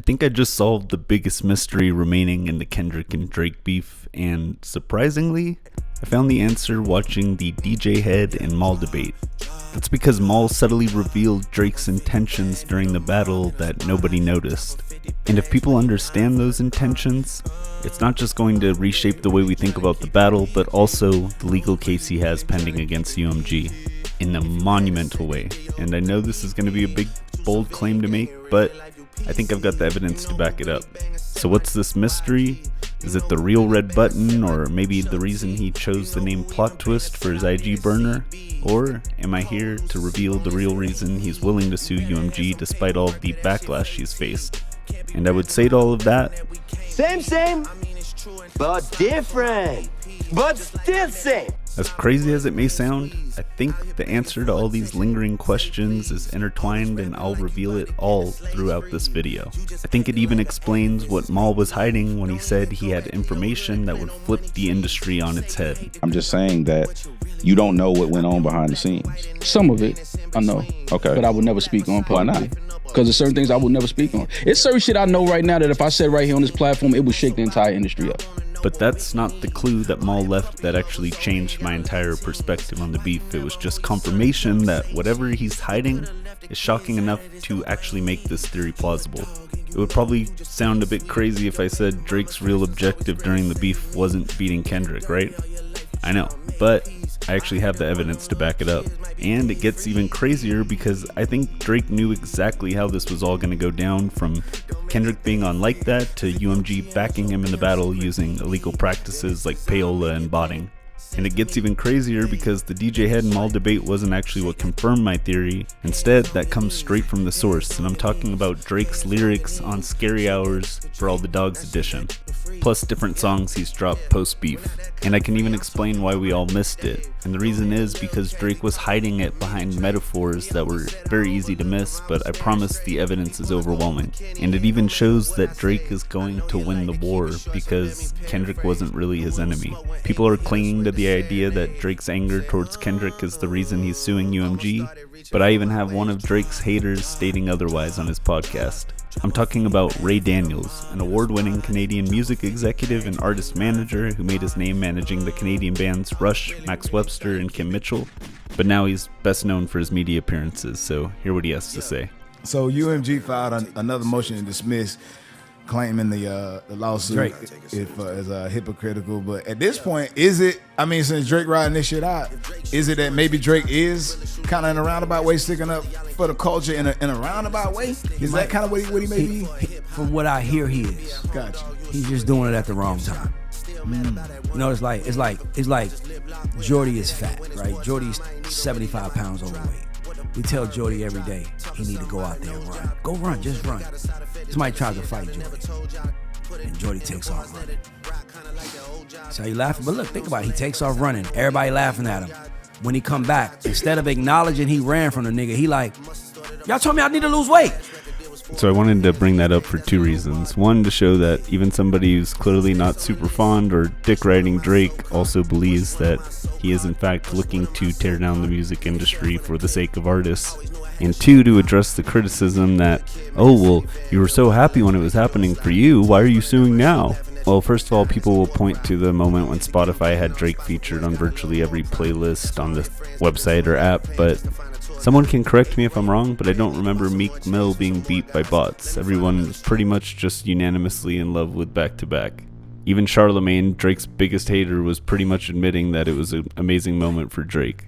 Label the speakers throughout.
Speaker 1: think I just solved the biggest mystery remaining in the Kendrick and Drake beef, and surprisingly, I found the answer watching the DJ Head and Mal debate. That's because Mal subtly revealed Drake's intentions during the battle that nobody noticed. And if people understand those intentions, it's not just going to reshape the way we think about the battle, but also the legal case he has pending against UMG in a monumental way. And I know this is going to be a big, bold claim to make, but I think I've got the evidence to back it up. So what's this mystery? Is it the real red button, or maybe the reason he chose the name Plot Twist for his IG burner? Or am I here to reveal the real reason he's willing to sue UMG despite all of the backlash he's faced? And I would say to all of that,
Speaker 2: Same, but different, but still same.
Speaker 1: As crazy as it may sound, I think the answer to all these lingering questions is intertwined, and I'll reveal it all throughout this video. I think it even explains what Mal was hiding when he said he had information that would flip the industry on its head.
Speaker 3: I'm just saying that you don't know what went on behind the scenes.
Speaker 4: Some of it, I know.
Speaker 3: Okay.
Speaker 4: But I would never speak on publicly.
Speaker 3: Why not?
Speaker 4: Because there's certain things I would never speak on. It's certain shit I know right now that if I said right here on this platform, it would shake the entire industry up.
Speaker 1: But that's not the clue that Mal left that actually changed my entire perspective on the beef. It was just confirmation that whatever he's hiding is shocking enough to actually make this theory plausible. It would probably sound a bit crazy if I said Drake's real objective during the beef wasn't beating Kendrick, right? I know, but I actually have the evidence to back it up. And it gets even crazier because I think Drake knew exactly how this was all going to go down, from Kendrick being on Like That to UMG backing him in the battle using illegal practices like payola and botting. And it gets even crazier because the DJ Head and Mal debate wasn't actually what confirmed my theory. Instead, that comes straight from the source, and I'm talking about Drake's lyrics on Scary Hours for All the Dogs edition, plus different songs he's dropped post-beef. And I can even explain why we all missed it. And the reason is because Drake was hiding it behind metaphors that were very easy to miss, but I promise the evidence is overwhelming. And it even shows that Drake is going to win the war because Kendrick wasn't really his enemy. People are clinging to the idea that Drake's anger towards Kendrick is the reason he's suing UMG, but I even have one of Drake's haters stating otherwise on his podcast. I'm talking about Ray Daniels, an award-winning Canadian music executive and artist manager who made his name managing the Canadian bands Rush, Max Webster, and Kim Mitchell, but now he's best known for his media appearances, so hear what he has to say.
Speaker 5: So UMG filed another motion to dismiss, claiming the lawsuit is hypocritical. But at this point, is it, I mean, since Drake riding this shit out, is it that maybe Drake is kind of in a roundabout way sticking up for the culture in a roundabout way? Is that kind of what he may be?
Speaker 6: From what I hear, he is.
Speaker 5: Gotcha.
Speaker 6: He's just doing it at the wrong time. You know, it's like Jordy is fat, right? Jordy's 75 pounds overweight. We tell Jordy every day he need to go out there and run. Go run, just run. Somebody tries to fight Jordy, and Jordy takes off running. So he laughing, but look, think about it. He takes off running. Everybody laughing at him. When he come back, instead of acknowledging he ran from the nigga, he like, y'all told me I need to lose weight.
Speaker 1: So I wanted to bring that up for two reasons. One, to show that even somebody who's clearly not super fond or dick riding Drake also believes that he is in fact looking to tear down the music industry for the sake of artists. And two, to address the criticism that, oh, well, you were so happy when it was happening for you, why are you suing now? Well, first of all, people will point to the moment when Spotify had Drake featured on virtually every playlist on the website or app, but someone can correct me if I'm wrong, but I don't remember Meek Mill being beat by bots. Everyone was pretty much just unanimously in love with Back to Back. Even Charlemagne, Drake's biggest hater, was pretty much admitting that it was an amazing moment for Drake.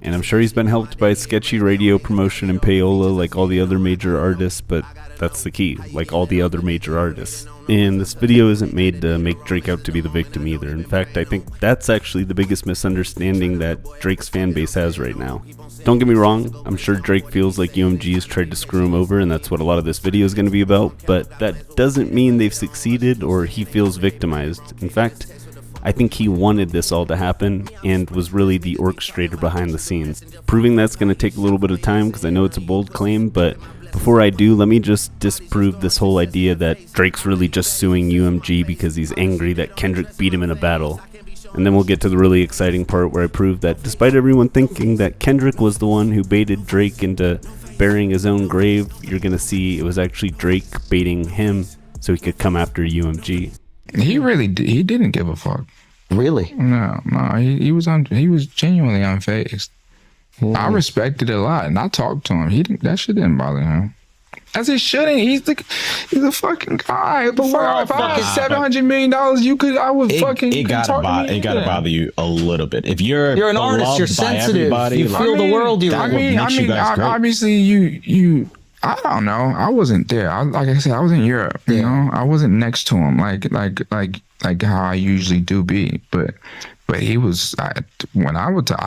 Speaker 1: And I'm sure he's been helped by sketchy radio promotion and payola like all the other major artists, but that's the key, like all the other major artists. And this video isn't made to make Drake out to be the victim either. In fact, I think that's actually the biggest misunderstanding that Drake's fan base has right now. Don't get me wrong, I'm sure Drake feels like UMG has tried to screw him over, and that's what a lot of this video is going to be about, but that doesn't mean they've succeeded or he feels victimized. In fact, I think he wanted this all to happen and was really the orchestrator behind the scenes. Proving that's going to take a little bit of time because I know it's a bold claim, but before I do, let me just disprove this whole idea that Drake's really just suing UMG because he's angry that Kendrick beat him in a battle. And then we'll get to the really exciting part where I prove that despite everyone thinking that Kendrick was the one who baited Drake into burying his own grave, you're gonna see it was actually Drake baiting him so he could come after UMG.
Speaker 7: He didn't give a fuck.
Speaker 8: Really?
Speaker 7: No, he was genuinely unfazed. I respected it a lot, and I talked to him. That shit didn't bother him. As it shouldn't. He's a fucking guy. But if I had $700 million, I would fucking.
Speaker 3: It gotta bother you a little bit. If you're
Speaker 8: an artist, you're sensitive. You feel the world you're in.
Speaker 7: Obviously, you. I don't know. I wasn't there. Like I said, I was in Europe. You know, I wasn't next to him like how I usually do be. But he was. I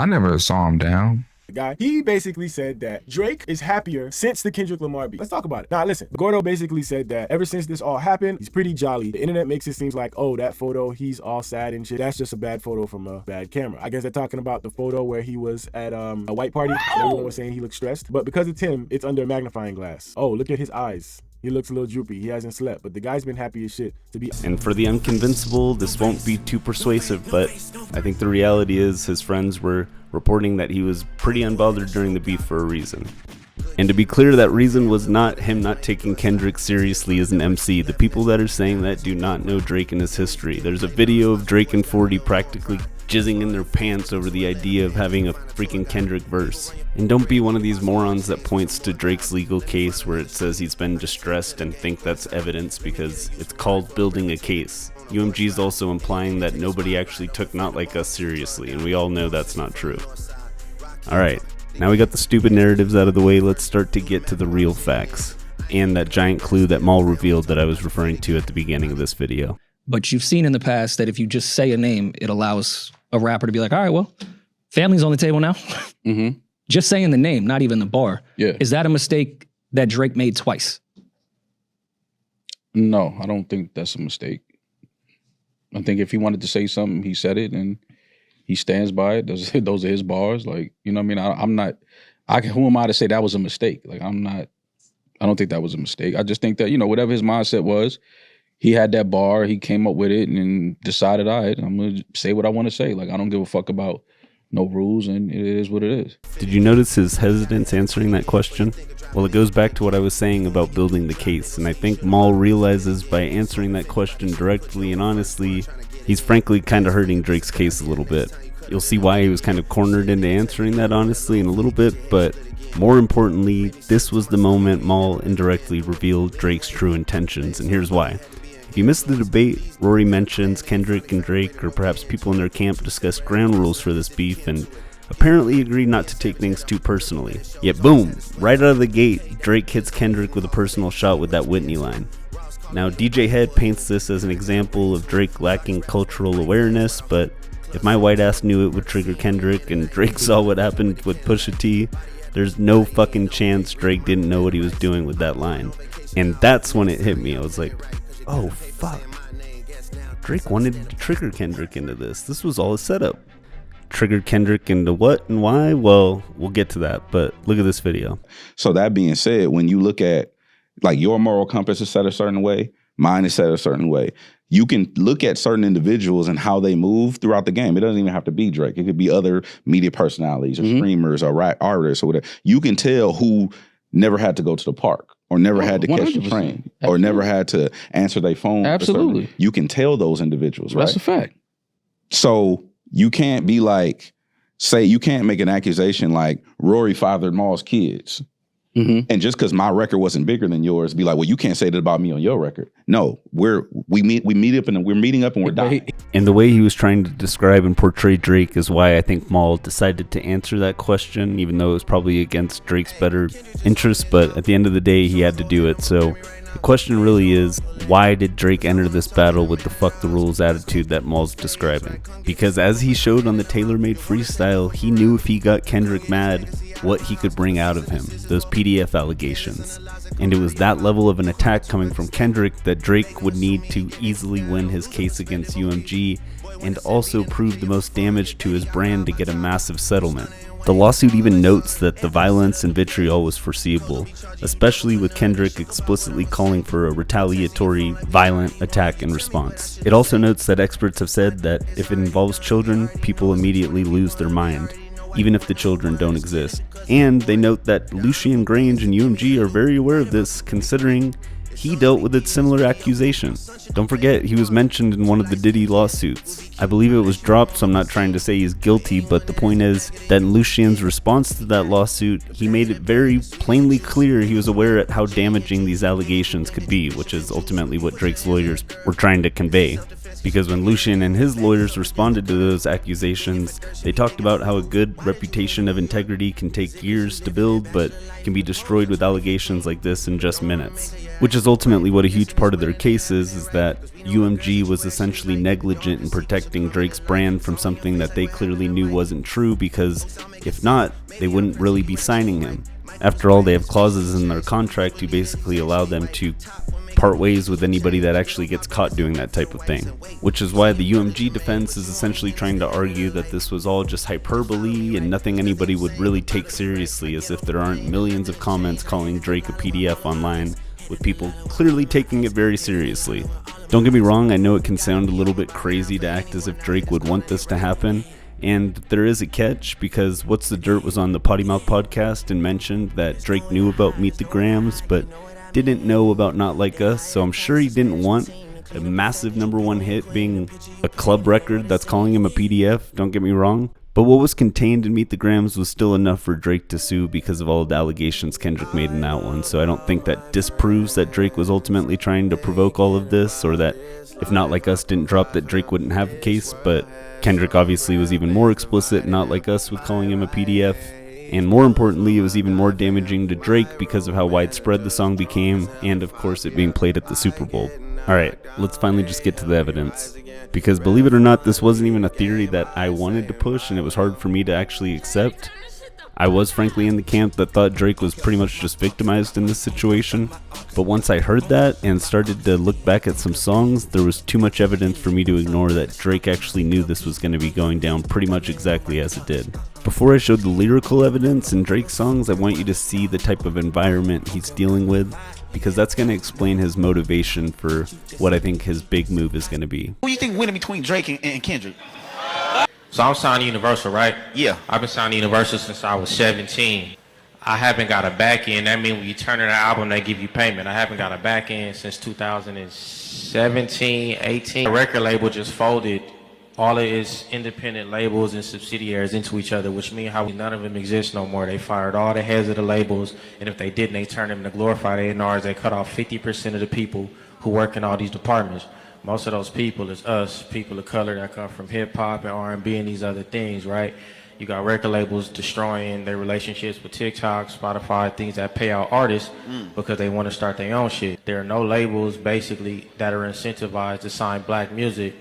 Speaker 7: never saw him down.
Speaker 9: Guy, he basically said that Drake is happier since the Kendrick Lamar beat. Let's talk about it. Now listen, Gordo basically said that ever since this all happened, he's pretty jolly. The internet makes it seem like, oh, that photo, he's all sad and shit. That's just a bad photo from a bad camera. I guess they're talking about the photo where he was at a white party and everyone was saying he looked stressed. But because it's him, it's under a magnifying glass. Oh, look at his eyes. He looks a little droopy. He hasn't slept, but the guy's been happy as shit to be.
Speaker 1: And for the unconvincible, this won't be too persuasive, but I think the reality is his friends were reporting that he was pretty unbothered during the beef for a reason. And to be clear, that reason was not him not taking Kendrick seriously as an MC. The people that are saying that do not know Drake and his history. There's a video of Drake and 40 practically jizzing in their pants over the idea of having a freaking Kendrick verse. And don't be one of these morons that points to Drake's legal case where it says he's been distressed and think that's evidence because it's called building a case. UMG is also implying that nobody actually took Not Like Us seriously, and we all know that's not true. Alright, now we got the stupid narratives out of the way, let's start to get to the real facts. And that giant clue that Maul revealed that I was referring to at the beginning of this video.
Speaker 10: But you've seen in the past that if you just say a name, it allows a rapper to be like, all right, well, family's on the table now.
Speaker 4: Mm-hmm.
Speaker 10: Just saying the name, not even the bar.
Speaker 4: Yeah.
Speaker 10: Is that a mistake that Drake made twice?
Speaker 4: No, I don't think that's a mistake. I think if he wanted to say something, he said it and he stands by it. Those are his bars. Like, you know what I mean? Who am I to say that was a mistake? Like, I don't think that was a mistake. I just think that, whatever his mindset was, he had that bar, he came up with it and decided, all right, I'm going to say what I want to say. Like, I don't give a fuck about no rules, and it is what it is.
Speaker 1: Did you notice his hesitance answering that question? Well, it goes back to what I was saying about building the case, and I think Maul realizes by answering that question directly and honestly, he's frankly kind of hurting Drake's case a little bit. You'll see why he was kind of cornered into answering that honestly in a little bit, but more importantly, this was the moment Maul indirectly revealed Drake's true intentions, and here's why. If you missed the debate, Rory mentions Kendrick and Drake, or perhaps people in their camp, discussed ground rules for this beef and apparently agreed not to take things too personally. Yet boom, right out of the gate, Drake hits Kendrick with a personal shot with that Whitney line. Now DJ Head paints this as an example of Drake lacking cultural awareness, but if my white ass knew it would trigger Kendrick and Drake saw what happened with Pusha T, there's no fucking chance Drake didn't know what he was doing with that line. And that's when it hit me. I was like, oh fuck, Drake wanted to trigger Kendrick into this. This was all a setup. Triggered Kendrick into what and why? Well, we'll get to that, but look at this video.
Speaker 3: So that being said, when you look at, like, your moral compass is set a certain way, mine is set a certain way. You can look at certain individuals and how they move throughout the game. It doesn't even have to be Drake. It could be other media personalities or streamers or rap artists or whatever. You can tell who never had to go to the park, or never had to catch the train, or never had to answer their phone.
Speaker 4: Absolutely.
Speaker 3: You can tell those individuals, right?
Speaker 4: That's a fact.
Speaker 3: So you can't be like, you can't make an accusation like Rory fathered Maul's kids. Mm-hmm. And just because my record wasn't bigger than yours, be like, well, you can't say that about me on your record. No, we meet up and we're meeting up and we're dying.
Speaker 1: And the way he was trying to describe and portray Drake is why I think Maul decided to answer that question, even though it was probably against Drake's better interests. But at the end of the day, he had to do it. So the question really is, why did Drake enter this battle with the fuck the rules attitude that Maul's describing? Because as he showed on the TaylorMade freestyle, he knew if he got Kendrick mad, what he could bring out of him, those PDF allegations. And it was that level of an attack coming from Kendrick that Drake would need to easily win his case against UMG and also prove the most damage to his brand to get a massive settlement. The lawsuit even notes that the violence and vitriol was foreseeable, especially with Kendrick explicitly calling for a retaliatory, violent attack in response. It also notes that experts have said that if it involves children, people immediately lose their mind. even if the children don't exist. And they note that Lucian Grange and UMG are very aware of this, considering he dealt with a similar accusation. Don't forget, he was mentioned in one of the Diddy lawsuits. I believe it was dropped, so I'm not trying to say he's guilty, but the point is that in Lucian's response to that lawsuit, he made it very plainly clear he was aware at how damaging these allegations could be, which is ultimately what Drake's lawyers were trying to convey. Because when Lucian and his lawyers responded to those accusations, they talked about how a good reputation of integrity can take years to build, but can be destroyed with allegations like this in just minutes. Which is ultimately what a huge part of their case is that UMG was essentially negligent in protecting Drake's brand from something that they clearly knew wasn't true, because if not, they wouldn't really be signing him. After all, they have clauses in their contract to basically allow them to part ways with anybody that actually gets caught doing that type of thing. Which is why the UMG defense is essentially trying to argue that this was all just hyperbole and nothing anybody would really take seriously, as if there aren't millions of comments calling Drake a PDF online, with people clearly taking it very seriously. Don't get me wrong, I know it can sound a little bit crazy to act as if Drake would want this to happen, and there is a catch, because What's the Dirt was on the Potty Mouth podcast and mentioned that Drake knew about Meet the Grams, but didn't know about Not Like Us, so I'm sure he didn't want a massive #1 hit being a club record that's calling him a PDF, don't get me wrong. But what was contained in Meet the Grams was still enough for Drake to sue because of all the allegations Kendrick made in that one, so I don't think that disproves that Drake was ultimately trying to provoke all of this, or that if Not Like Us didn't drop that Drake wouldn't have a case, but Kendrick obviously was even more explicit in Not Like Us with calling him a PDF. And more importantly, it was even more damaging to Drake because of how widespread the song became, and of course it being played at the Super Bowl. Alright, let's finally just get to the evidence. Because believe it or not, this wasn't even a theory that I wanted to push, and it was hard for me to actually accept. I was frankly in the camp that thought Drake was pretty much just victimized in this situation, but once I heard that and started to look back at some songs, there was too much evidence for me to ignore that Drake actually knew this was going to be going down pretty much exactly as it did. Before I showed the lyrical evidence in Drake's songs, I want you to see the type of environment he's dealing with, because that's going to explain his motivation for what I think his big move is going to be.
Speaker 11: Who do you think winning between Drake and Kendrick?
Speaker 12: So I'm signed to Universal, right?
Speaker 11: Yeah.
Speaker 12: I've been signed to Universal since I was 17. I haven't got a back end. That means when you turn in an album, they give you payment. I haven't got a back end since 2017, 18. The record label just folded all of its independent labels and subsidiaries into each other, which means how none of them exist no more. They fired all the heads of the labels, and if they didn't, they turned them into glorified A&Rs. They cut off 50% of the people who work in all these departments. Most of those people is us, people of color that come from hip-hop and R&B and these other things, right? You got record labels destroying their relationships with TikTok, Spotify, things that pay out artists because they want to start their own shit. There are no labels, basically, that are incentivized to sign black music,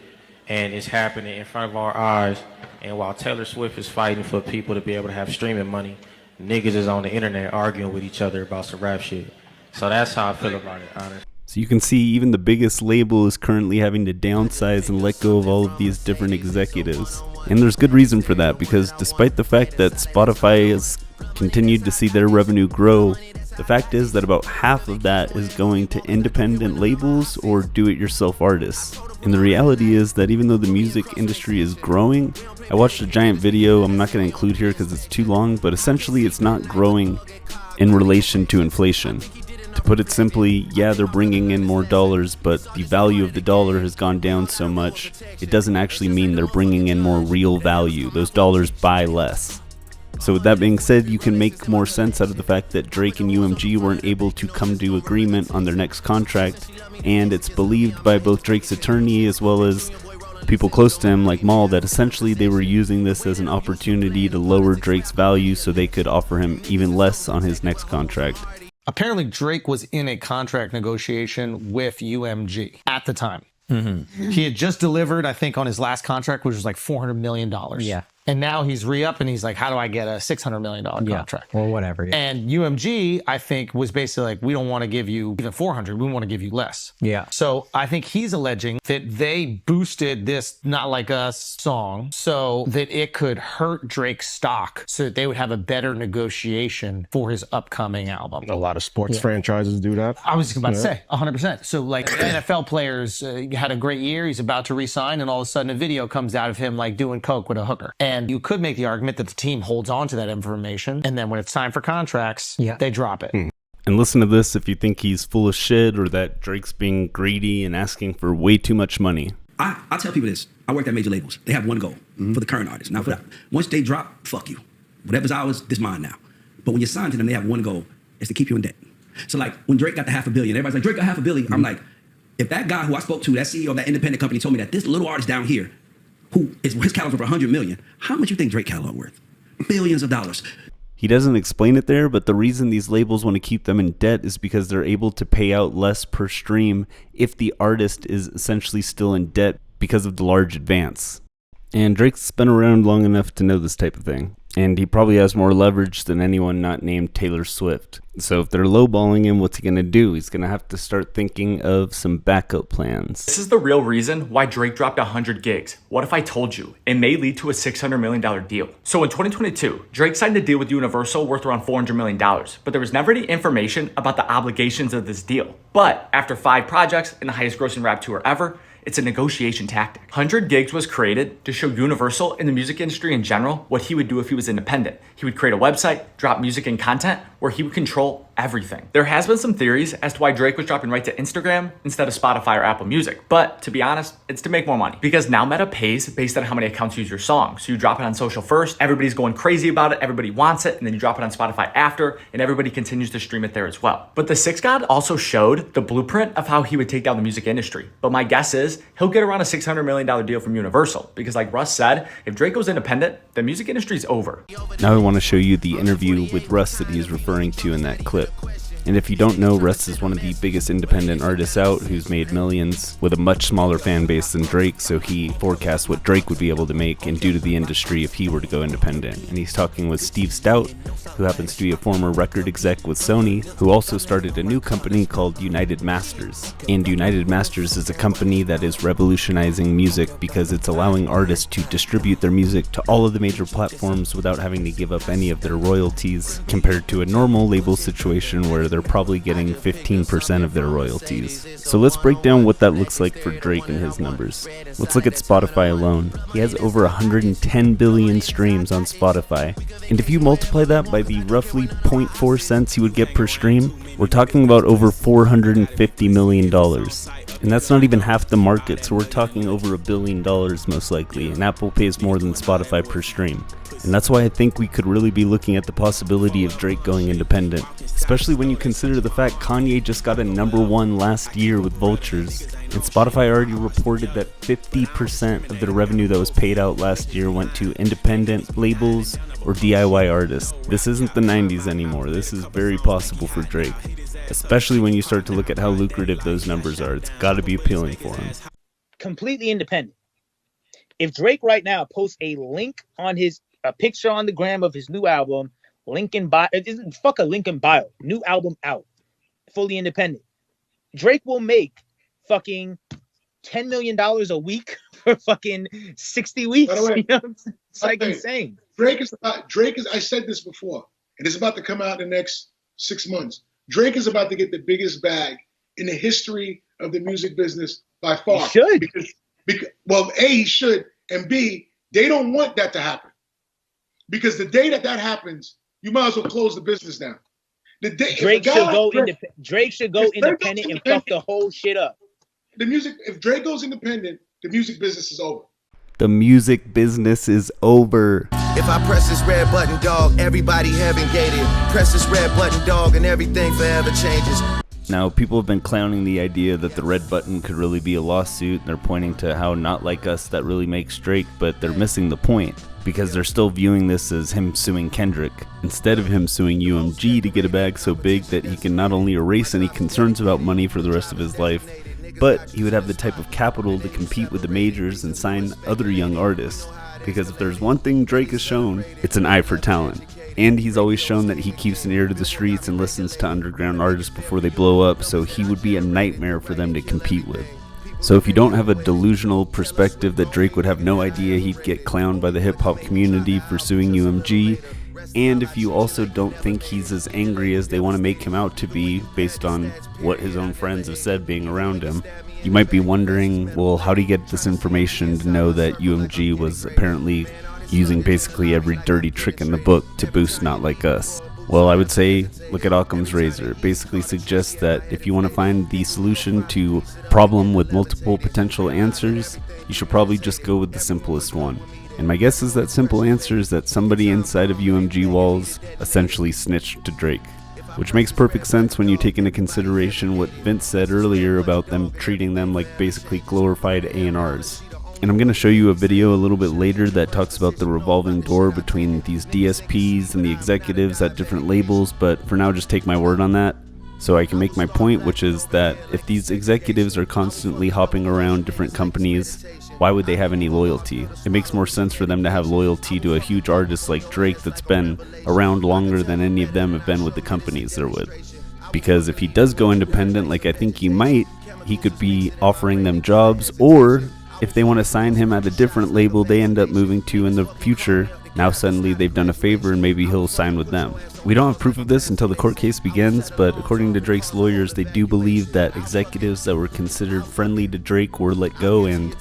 Speaker 12: and it's happening in front of our eyes. And while Taylor Swift is fighting for people to be able to have streaming money, niggas is on the internet arguing with each other about some rap shit. So that's how I feel about it, honestly.
Speaker 1: So you can see even the biggest label is currently having to downsize and let go of all of these different executives. And there's good reason for that, because despite the fact that Spotify has continued to see their revenue grow, the fact is that about half of that is going to independent labels or do-it-yourself artists. And the reality is that even though the music industry is growing, I watched a giant video I'm not going to include here because it's too long, but essentially it's not growing in relation to inflation. To put it simply, yeah, they're bringing in more dollars, but the value of the dollar has gone down so much, it doesn't actually mean they're bringing in more real value. Those dollars buy less. So with that being said, you can make more sense out of the fact that Drake and UMG weren't able to come to agreement on their next contract, and it's believed by both Drake's attorney as well as people close to him like Mal that essentially they were using this as an opportunity to lower Drake's value so they could offer him even less on his next contract.
Speaker 8: Apparently, Drake was in a contract negotiation with UMG at the time. Mm-hmm. He had just delivered, I think, on his last contract, which was like $400 million. Yeah. And now he's re-up and he's like, how do I get a $600 million contract?
Speaker 13: Or whatever. Yeah.
Speaker 8: And UMG, I think, was basically like, we don't want to give you even 400. We want to give you less.
Speaker 13: Yeah.
Speaker 8: So I think he's alleging that they boosted this Not Like Us song so that it could hurt Drake's stock so that they would have a better negotiation for his upcoming album.
Speaker 14: A lot of sports franchises do that.
Speaker 8: I was about to say, 100%. So like NFL players had a great year. He's about to re-sign and all of a sudden a video comes out of him like doing coke with a hooker. And you could make the argument that the team holds on to that information, and then when it's time for contracts, they drop it.
Speaker 1: And listen to this if you think he's full of shit or that Drake's being greedy and asking for way too much money.
Speaker 13: I tell people this. I worked at major labels. They have one goal for the current artists. Now, for that, once they drop, fuck you. Whatever's ours, this mine now. But when you're signed to them, they have one goal. It's to keep you in debt. So like when Drake got the $500 million, everybody's like, Drake got $500 million. I'm like, if that guy who I spoke to, that CEO of that independent company told me that this little artist down here, who is his catalog's over $100 million, how much you think Drake catalog worth? Billions of dollars.
Speaker 1: He doesn't explain it there, but the reason these labels want to keep them in debt is because they're able to pay out less per stream if the artist is essentially still in debt because of the large advance. And Drake's been around long enough to know this type of thing. And he probably has more leverage than anyone not named Taylor Swift. So if they're lowballing him, what's he going to do? He's going to have to start thinking of some backup plans.
Speaker 15: This is the real reason why Drake dropped 100 gigs. What if I told you? It may lead to a $600 million deal. So in 2022, Drake signed a deal with Universal worth around $400 million, but there was never any information about the obligations of this deal. But after 5 projects and the highest grossing rap tour ever, it's a negotiation tactic. 100 Gigs was created to show Universal and the music industry in general what he would do if he was independent. He would create a website, drop music and content, where he would control everything. There has been some theories as to why Drake was dropping right to Instagram instead of Spotify or Apple Music, but to be honest, it's to make more money. Because now Meta pays based on how many accounts use your song. So you drop it on social first, everybody's going crazy about it, everybody wants it, and then you drop it on Spotify after, and everybody continues to stream it there as well. But the Six God also showed the blueprint of how he would take down the music industry. But my guess is he'll get around a $600 million deal from Universal, because like Russ said, if Drake goes independent, the music industry's over.
Speaker 1: Now I want to show you the interview with Russ that he's referring to in that clip. And if you don't know, Russ is one of the biggest independent artists out who's made millions with a much smaller fan base than Drake, so he forecasts what Drake would be able to make and do to the industry if he were to go independent. And he's talking with Steve Stout, who happens to be a former record exec with Sony, who also started a new company called United Masters. And United Masters is a company that is revolutionizing music because it's allowing artists to distribute their music to all of the major platforms without having to give up any of their royalties, compared to a normal label situation where they're probably getting 15% of their royalties. So let's break down what that looks like for Drake and his numbers. Let's look at Spotify alone. He has over 110 billion streams on Spotify. And if you multiply that by the roughly 0.4 cents he would get per stream, we're talking about over $450 million. And that's not even half the market, so we're talking over $1 billion most likely, and Apple pays more than Spotify per stream. And that's why I think we could really be looking at the possibility of Drake going independent, especially when you consider the fact Kanye just got a #1 last year with Vultures, and Spotify already reported that 50% of the revenue that was paid out last year went to independent labels or DIY artists. This isn't the 90s anymore. This is very possible for Drake, especially when you start to look at how lucrative those numbers are. It's got to be appealing for him.
Speaker 16: Completely independent. If Drake right now posts a link on a picture on the gram of his new album, Linkin Bio, fuck a Linkin Bio, new album out, fully independent, Drake will make fucking $10 million a week for fucking 60 weeks.
Speaker 17: By the way,
Speaker 16: you know? It's like insane.
Speaker 17: Drake is, I said this before, and it's about to come out in the next 6 months. Drake is about to get the biggest bag in the history of the music business by far.
Speaker 16: He should.
Speaker 17: Because well, A, he should, and B, they don't want that to happen. Because the day that happens, you might as well close the business down.
Speaker 16: Drake should go independent and fuck the whole shit up.
Speaker 17: If Drake goes independent, the music business is over.
Speaker 1: The music business is over.
Speaker 18: If I press this red button, dog, everybody heaven gated. Press this red button, dog, and everything forever changes.
Speaker 1: Now, people have been clowning the idea that the red button could really be a lawsuit. They're pointing to how Not Like Us that really makes Drake, but they're missing the point, because they're still viewing this as him suing Kendrick, instead of him suing UMG to get a bag so big that he can not only erase any concerns about money for the rest of his life, but he would have the type of capital to compete with the majors and sign other young artists. Because if there's one thing Drake has shown, it's an eye for talent. And he's always shown that he keeps an ear to the streets and listens to underground artists before they blow up, so he would be a nightmare for them to compete with. So if you don't have a delusional perspective that Drake would have no idea he'd get clowned by the hip-hop community for suing UMG, and if you also don't think he's as angry as they want to make him out to be based on what his own friends have said being around him, you might be wondering, well, how do you get this information to know that UMG was apparently using basically every dirty trick in the book to boost Not Like Us. Well, I would say look at Occam's razor. It basically suggests that if you want to find the solution to a problem with multiple potential answers, you should probably just go with the simplest one. And my guess is that simple answer is that somebody inside of UMG walls essentially snitched to Drake. Which makes perfect sense when you take into consideration what Vince said earlier about them treating them like basically glorified A&Rs. And I'm going to show you a video a little bit later that talks about the revolving door between these DSPs and the executives at different labels, but for now just take my word on that so I can make my point, which is that if these executives are constantly hopping around different companies, why would they have any loyalty? It makes more sense for them to have loyalty to a huge artist like Drake that's been around longer than any of them have been with the companies they're with. Because if he does go independent, like I think he might, he could be offering them jobs, or if they want to sign him at a different label they end up moving to in the future, now suddenly they've done a favor and maybe he'll sign with them. We don't have proof of this until the court case begins, but according to Drake's lawyers, they do believe that executives that were considered friendly to Drake were let go, and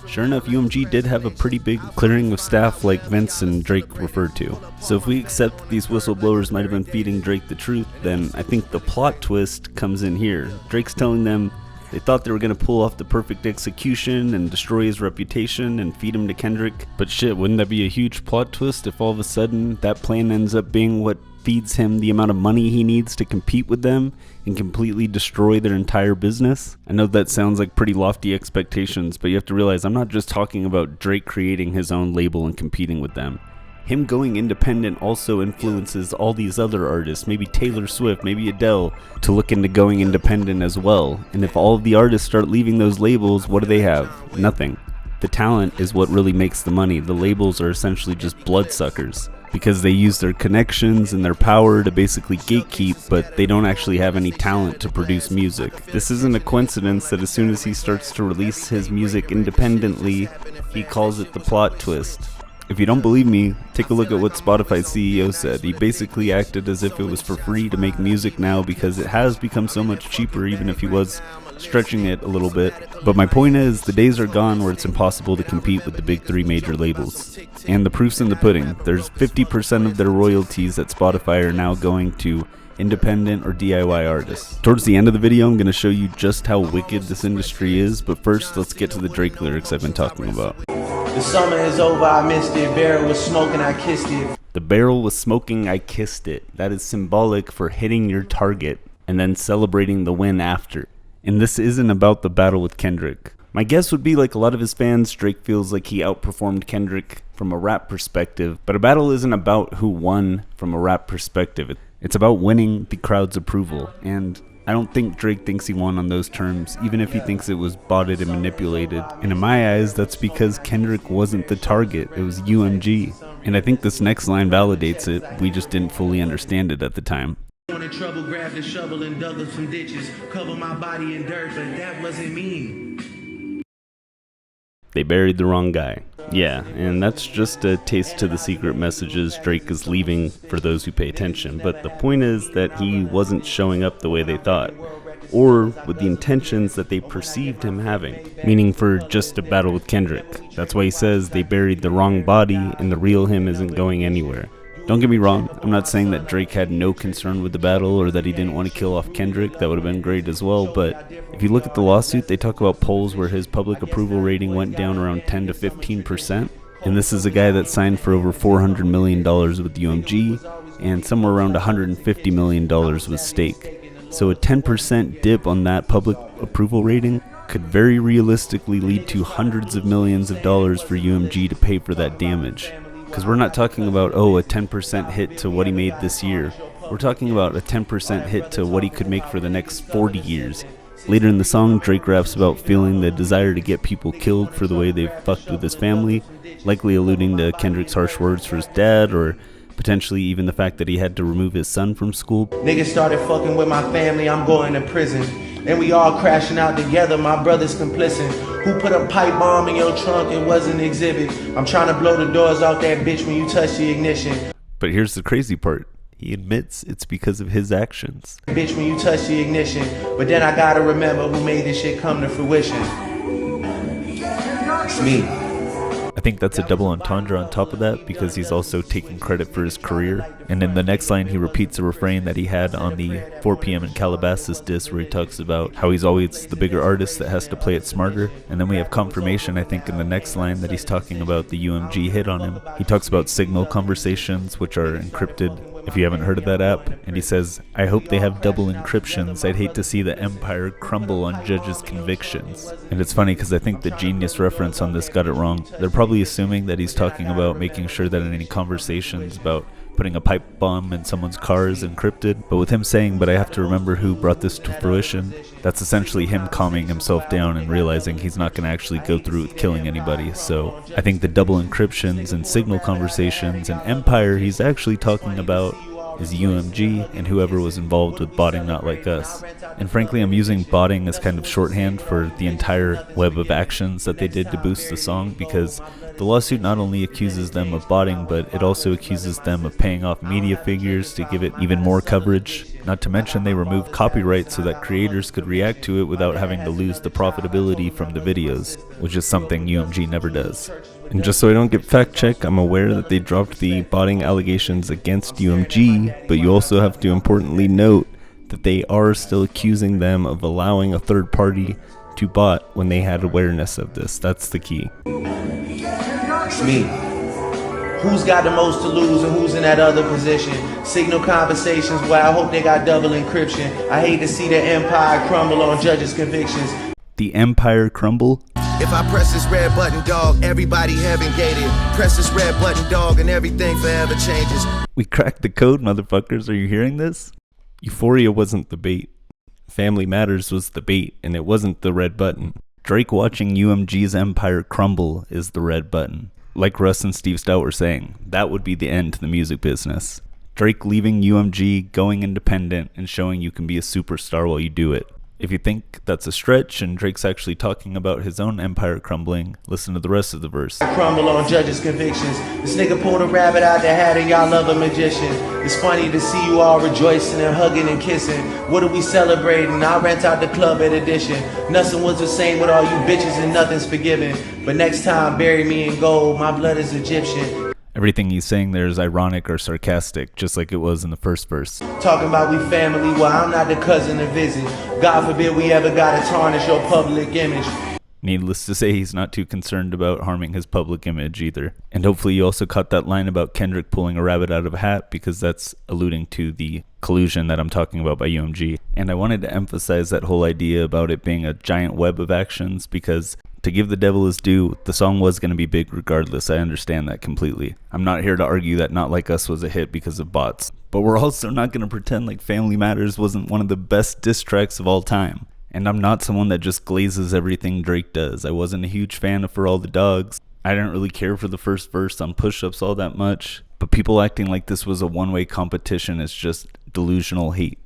Speaker 1: sure enough, UMG did have a pretty big clearing of staff like Vince and Drake referred to. So if we accept that these whistleblowers might have been feeding Drake the truth, then I think the plot twist comes in here. Drake's telling them they thought they were going to pull off the perfect execution and destroy his reputation and feed him to Kendrick. But shit, wouldn't that be a huge plot twist if all of a sudden that plan ends up being what feeds him the amount of money he needs to compete with them and completely destroy their entire business? I know that sounds like pretty lofty expectations, but you have to realize I'm not just talking about Drake creating his own label and competing with them. Him going independent also influences all these other artists, maybe Taylor Swift, maybe Adele, to look into going independent as well. And if all of the artists start leaving those labels, what do they have? Nothing. The talent is what really makes the money. The labels are essentially just bloodsuckers because they use their connections and their power to basically gatekeep, but they don't actually have any talent to produce music. This isn't a coincidence that as soon as he starts to release his music independently, he calls it the plot twist. If you don't believe me, take a look at what Spotify's CEO said. He basically acted as if it was for free to make music now because it has become so much cheaper, even if he was stretching it a little bit. But my point is, the days are gone where it's impossible to compete with the big three major labels. And the proof's in the pudding. There's 50% of their royalties at Spotify are now going to independent or DIY artists. Towards the end of the video, I'm going to show you just how wicked this industry is, but first, let's get to the Drake lyrics I've been talking about.
Speaker 19: The summer is over, I missed it. Barrel was smoking, I kissed it.
Speaker 1: The barrel was smoking, I kissed it. That is symbolic for hitting your target and then celebrating the win after. And this isn't about the battle with Kendrick. My guess would be, like a lot of his fans, Drake feels like he outperformed Kendrick from a rap perspective, but a battle isn't about who won from a rap perspective. It's about winning the crowd's approval, and I don't think Drake thinks he won on those terms, even if he thinks it was botted and manipulated. And in my eyes, that's because Kendrick wasn't the target, it was UMG. And I think this next line validates it, we just didn't fully understand it at the time.
Speaker 19: In trouble, grabbed a shovel and dug up some ditches, cover my body in dirt, but that wasn't me.
Speaker 1: They buried the wrong guy. Yeah, and that's just a taste to the secret messages Drake is leaving for those who pay attention. But the point is that he wasn't showing up the way they thought, or with the intentions that they perceived him having, meaning for just a battle with Kendrick. That's why he says they buried the wrong body and the real him isn't going anywhere. Don't get me wrong, I'm not saying that Drake had no concern with the battle or that he didn't want to kill off Kendrick. That would have been great as well, but if you look at the lawsuit, they talk about polls where his public approval rating went down around 10 to 15%. And this is a guy that signed for over $400 million with UMG and somewhere around $150 million with Stake. So a 10% dip on that public approval rating could very realistically lead to hundreds of millions of dollars for UMG to pay for that damage. Because we're not talking about, a 10% hit to what he made this year. We're talking about a 10% hit to what he could make for the next 40 years. Later in the song, Drake raps about feeling the desire to get people killed for the way they've fucked with his family, likely alluding to Kendrick's harsh words for his dad, or potentially even the fact that he had to remove his son from school.
Speaker 19: Niggas started fucking with my family, I'm going to prison. And we all crashing out together, my brother's complicit. Who put a pipe bomb in your trunk? It was an exhibit. I'm trying to blow the doors off that bitch when you touch the ignition.
Speaker 1: But here's the crazy part. He admits it's because of his actions.
Speaker 19: Bitch when you touch the ignition. But then I gotta remember who made this shit come to fruition. It's me.
Speaker 1: I think that's a double entendre on top of that, because he's also taking credit for his career. And in the next line, he repeats a refrain that he had on the 4 p.m. in Calabasas diss, where he talks about how he's always the bigger artist that has to play it smarter. And then we have confirmation, I think, in the next line that he's talking about the UMG hit on him. He talks about Signal conversations, which are encrypted, if you haven't heard of that app. And he says, I hope they have double encryptions. I'd hate to see the empire crumble on judges' convictions. And it's funny because I think the Genius reference on this got it wrong. They're probably assuming that he's talking about making sure that in any conversations about putting a pipe bomb in someone's car is encrypted. But with him saying, but I have to remember who brought this to fruition, that's essentially him calming himself down and realizing he's not going to actually go through with killing anybody. So I think the double encryptions and Signal conversations and empire he's actually talking about is UMG and whoever was involved with botting Not Like Us. And frankly, I'm using botting as kind of shorthand for the entire web of actions that they did to boost the song, because the lawsuit not only accuses them of botting, but it also accuses them of paying off media figures to give it even more coverage. Not to mention they removed copyright so that creators could react to it without having to lose the profitability from the videos, which is something UMG never does.
Speaker 14: And just so I don't get fact-checked, I'm aware that they dropped the botting allegations against UMG, but you also have to importantly note that they are still accusing them of allowing a third party to bot when they had awareness of this. That's the key.
Speaker 19: It's me. Who's got the most to lose and who's in that other position? Signal conversations where I hope they got double encryption. I hate to see the empire crumble on judges' convictions.
Speaker 1: The empire crumble?
Speaker 18: If I press this red button, dog, everybody heaven gated. Press this red button, dog, and everything forever changes.
Speaker 1: We cracked the code, motherfuckers. Are you hearing this?
Speaker 14: Euphoria wasn't the bait. Family Matters was the bait, and it wasn't the red button.
Speaker 1: Drake watching UMG's empire crumble is the red button. Like Russ and Steve Stout were saying, that would be the end to the music business. Drake leaving UMG, going independent, and showing you can be a superstar while you do it. If you think that's a stretch and Drake's actually talking about his own empire crumbling, listen to the rest of the verse.
Speaker 19: I crumble on judges' convictions. This nigga pulled a rabbit out the hat and y'all love a magician. It's funny to see you all rejoicing and hugging and kissing. What are we celebrating? I rent out the club at Edition. Nothing was the same with all you bitches and nothing's forgiven. But next time, bury me in gold. My blood is Egyptian.
Speaker 1: Everything he's saying there is ironic or sarcastic, just like it was in the first verse.
Speaker 19: Talking about we family, well, I'm not the cousin to visit. God forbid we ever gotta tarnish your public image.
Speaker 1: Needless to say, he's not too concerned about harming his public image either. And hopefully you also caught that line about Kendrick pulling a rabbit out of a hat, because that's alluding to the collusion that I'm talking about by UMG. And I wanted to emphasize that whole idea about it being a giant web of actions, because to give the devil his due, the song was going to be big regardless. I understand that completely. I'm not here to argue that Not Like Us was a hit because of bots. But we're also not going to pretend like Family Matters wasn't one of the best diss tracks of all time. And I'm not someone that just glazes everything Drake does. I wasn't a huge fan of For All the Dogs. I didn't really care for the first verse on Push-Ups all that much. But people acting like this was a one-way competition is just delusional hate.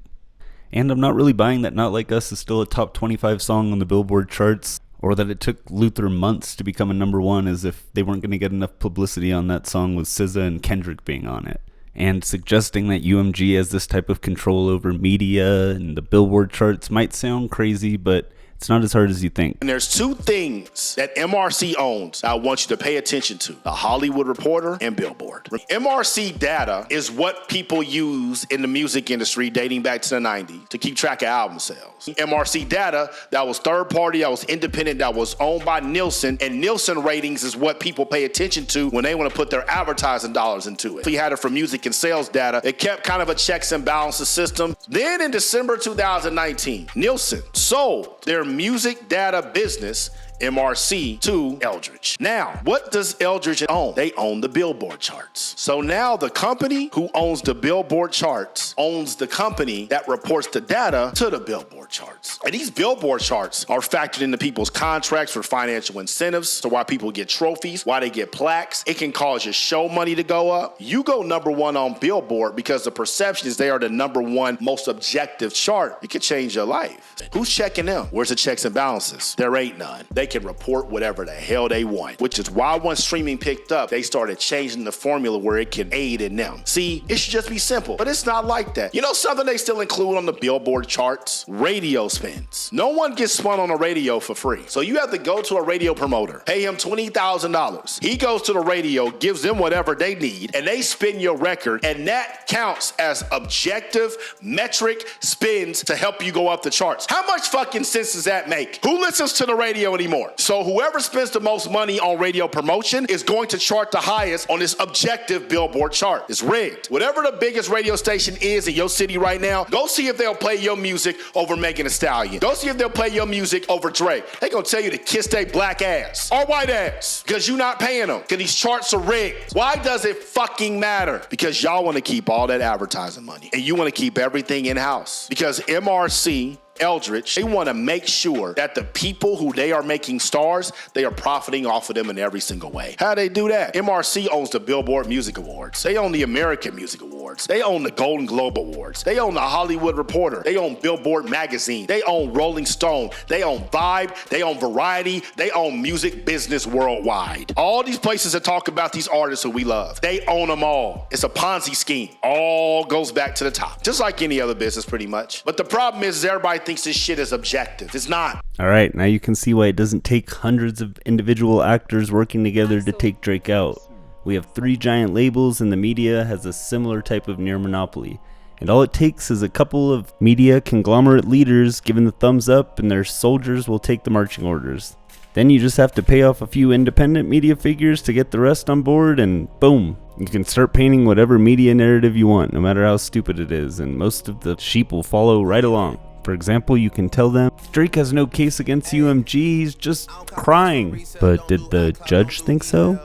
Speaker 1: And I'm not really buying that Not Like Us is still a top 25 song on the Billboard charts, or that it took Luther months to become a #1, as if they weren't going to get enough publicity on that song with SZA and Kendrick being on it. And suggesting that UMG has this type of control over media and the Billboard charts might sound crazy, but it's not as hard as you think.
Speaker 20: And there's two things that MRC owns I want you to pay attention to: The Hollywood Reporter and Billboard. MRC data is what people use in the music industry dating back to the 90s to keep track of album sales. MRC data, that was third party, that was independent, that was owned by Nielsen, and Nielsen ratings is what people pay attention to when they want to put their advertising dollars into it. We had it for music and sales data. It kept kind of a checks and balances system. Then in December 2019, Nielsen sold their music data business, MRC, to Eldridge. Now, what does Eldridge own? They own the Billboard charts. So now the company who owns the Billboard charts owns the company that reports the data to the Billboard charts. And these Billboard charts are factored into people's contracts for financial incentives, so why people get trophies, why they get plaques. It can cause your show money to go up. You go #1 on Billboard because the perception is they are the #1 most objective chart. It could change your life. Who's checking them? Where's the checks and balances? There ain't none. They can report whatever the hell they want, which is why once streaming picked up, they started changing the formula where it can aid in them. See, it should just be simple, but it's not like that. You know something they still include on the Billboard charts? Radio spins. No one gets spun on a radio for free. So you have to go to a radio promoter, pay him $20,000. He goes to the radio, gives them whatever they need, and they spin your record, and that counts as objective metric spins to help you go up the charts. How much fucking sense does that make? Who listens to the radio anymore? So whoever spends the most money on radio promotion is going to chart the highest on this objective Billboard chart. It's rigged. Whatever the biggest radio station is in your city right now, go see if they'll play your music over Megan Thee Stallion. Go see if they'll play your music over Drake. They gonna tell you to kiss their black ass or white ass because you're not paying them, because these charts are rigged. Why does it fucking matter? Because y'all want to keep all that advertising money and you want to keep everything in-house, because MRC, Eldridge, they want to make sure that the people who they are making stars, they are profiting off of them in every single way. How do they do that? MRC owns the Billboard Music Awards. They own the American Music Awards. They own the Golden Globe Awards. They own the Hollywood Reporter. They own Billboard Magazine. They own Rolling Stone. They own Vibe. They own Variety. They own Music Business Worldwide. All these places that talk about these artists who we love, they own them all. It's a Ponzi scheme. All goes back to the top. Just like any other business pretty much. But the problem is everybody thinks this shit is objective. It's not.
Speaker 14: Alright, now you can see why it doesn't take hundreds of individual actors working together to take Drake out. We have 3 giant labels and the media has a similar type of near monopoly. And all it takes is a couple of media conglomerate leaders giving the thumbs up and their soldiers will take the marching orders. Then you just have to pay off a few independent media figures to get the rest on board and boom, you can start painting whatever media narrative you want, no matter how stupid it is, and most of the sheep will follow right along. For example, you can tell them, Drake has no case against UMG, he's just crying. But did the judge think so?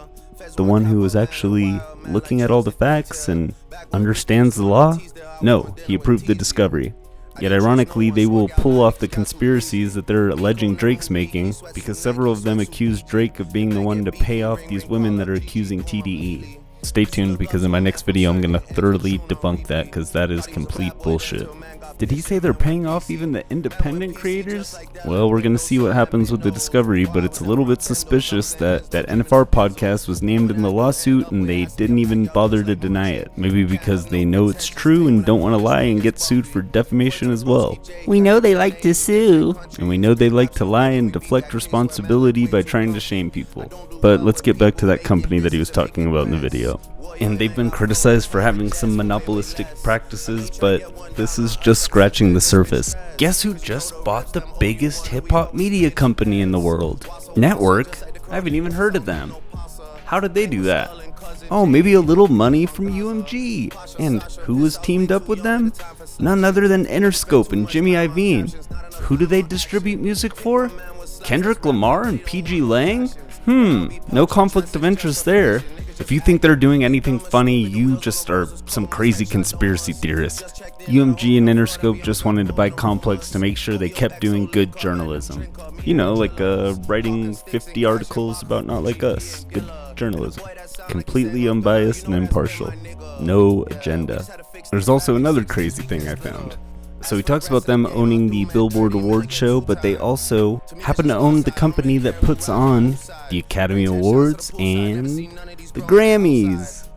Speaker 14: The one who was actually looking at all the facts and understands the law? No, he approved the discovery. Yet ironically, they will pull off the conspiracies that they're alleging Drake's making, because several of them accuse Drake of being the one to pay off these women that are accusing TDE. Stay tuned, because in my next video I'm gonna thoroughly debunk that, because that is complete bullshit. Did he say they're paying off even the independent creators? Well, we're gonna see what happens with the discovery, but it's a little bit suspicious that that NFR podcast was named in the lawsuit and they didn't even bother to deny it. Maybe because they know it's true and don't want to lie and get sued for defamation as well. We know they like to sue. And we know they like to lie and deflect responsibility by trying to shame people. But let's get back to that company that he was talking about in the video. And they've been criticized for having some monopolistic practices, but this is just scratching the surface. Guess who just bought the biggest hip-hop media company in the world? Network? I haven't even heard of them. How did they do that? Oh, maybe a little money from UMG. And who was teamed up with them? None other than Interscope and Jimmy Iovine. Who do they distribute music for? Kendrick Lamar and PG Lang? No conflict of interest there. If you think they're doing anything funny, you just are some crazy conspiracy theorist. UMG and Interscope just wanted to buy Complex to make sure they kept doing good journalism. You know, like writing 50 articles about Not Like Us. Good journalism. Completely unbiased and impartial. No agenda. There's also another crazy thing I found. So he talks about them owning the Billboard Award show, but they also happen to own the company that puts on the Academy Awards and the Grammys.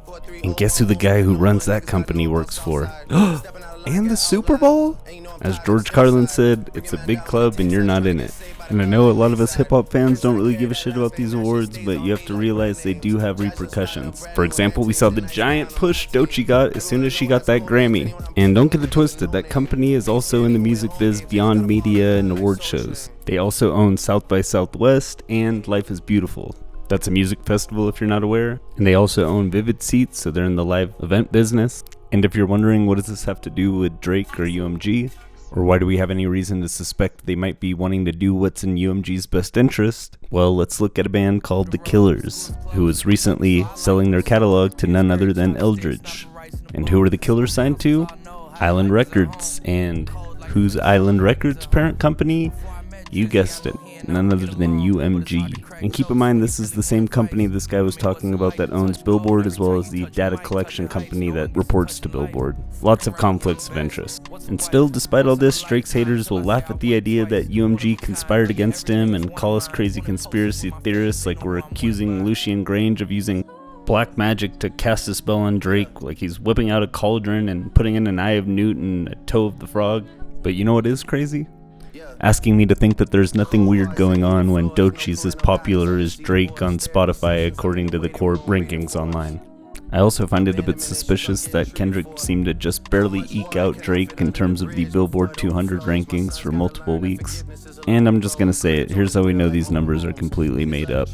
Speaker 14: And guess who the guy who runs that company works for? And the Super Bowl? As George Carlin said, it's a big club and you're not in it. And I know a lot of us hip-hop fans don't really give a shit about these awards, but you have to realize they do have repercussions. For example, we saw the giant push Doechii got as soon as she got that Grammy. And don't get it twisted, that company is also in the music biz beyond media and award shows. They also own South by Southwest and Life is Beautiful. That's a music festival if you're not aware. And they also own Vivid Seats, so they're in the live event business. And if you're wondering what does this have to do with Drake or UMG, or why do we have any reason to suspect they might be wanting to do what's in UMG's best interest? Well, let's look at a band called The Killers, who was recently selling their catalog to none other than Eldridge. And who are The Killers signed to? Island Records. And who's Island Records' parent company? You guessed it, none other than UMG. And keep in mind, this is the same company this guy was talking about that owns Billboard, as well as the data collection company that reports to Billboard. Lots of conflicts of interest. And still, despite all this, Drake's haters will laugh at the idea that UMG conspired against him and call us crazy conspiracy theorists like we're accusing Lucian Grange of using black magic to cast a spell on Drake, like he's whipping out a cauldron and putting in an eye of Newt and a toe of the frog. But you know what is crazy? Asking me to think that there's nothing weird going on when Doechie's as popular as Drake on Spotify according to the core rankings online. I also find it a bit suspicious that Kendrick seemed to just barely eke out Drake in terms of the Billboard 200 rankings for multiple weeks. And I'm just gonna say it, here's how we know these numbers are completely made up.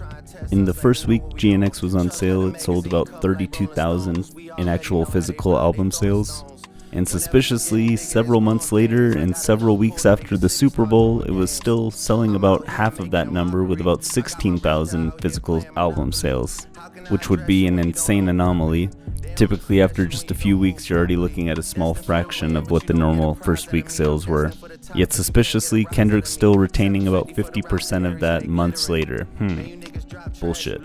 Speaker 14: In the first week GNX was on sale, it sold about 32,000 in actual physical album sales. And suspiciously, several months later and several weeks after the Super Bowl, it was still selling about half of that number with about 16,000 physical album sales, which would be an insane anomaly. Typically after just a few weeks, you're already looking at a small fraction of what the normal first week sales were. Yet suspiciously, Kendrick's still retaining about 50% of that months later. Bullshit.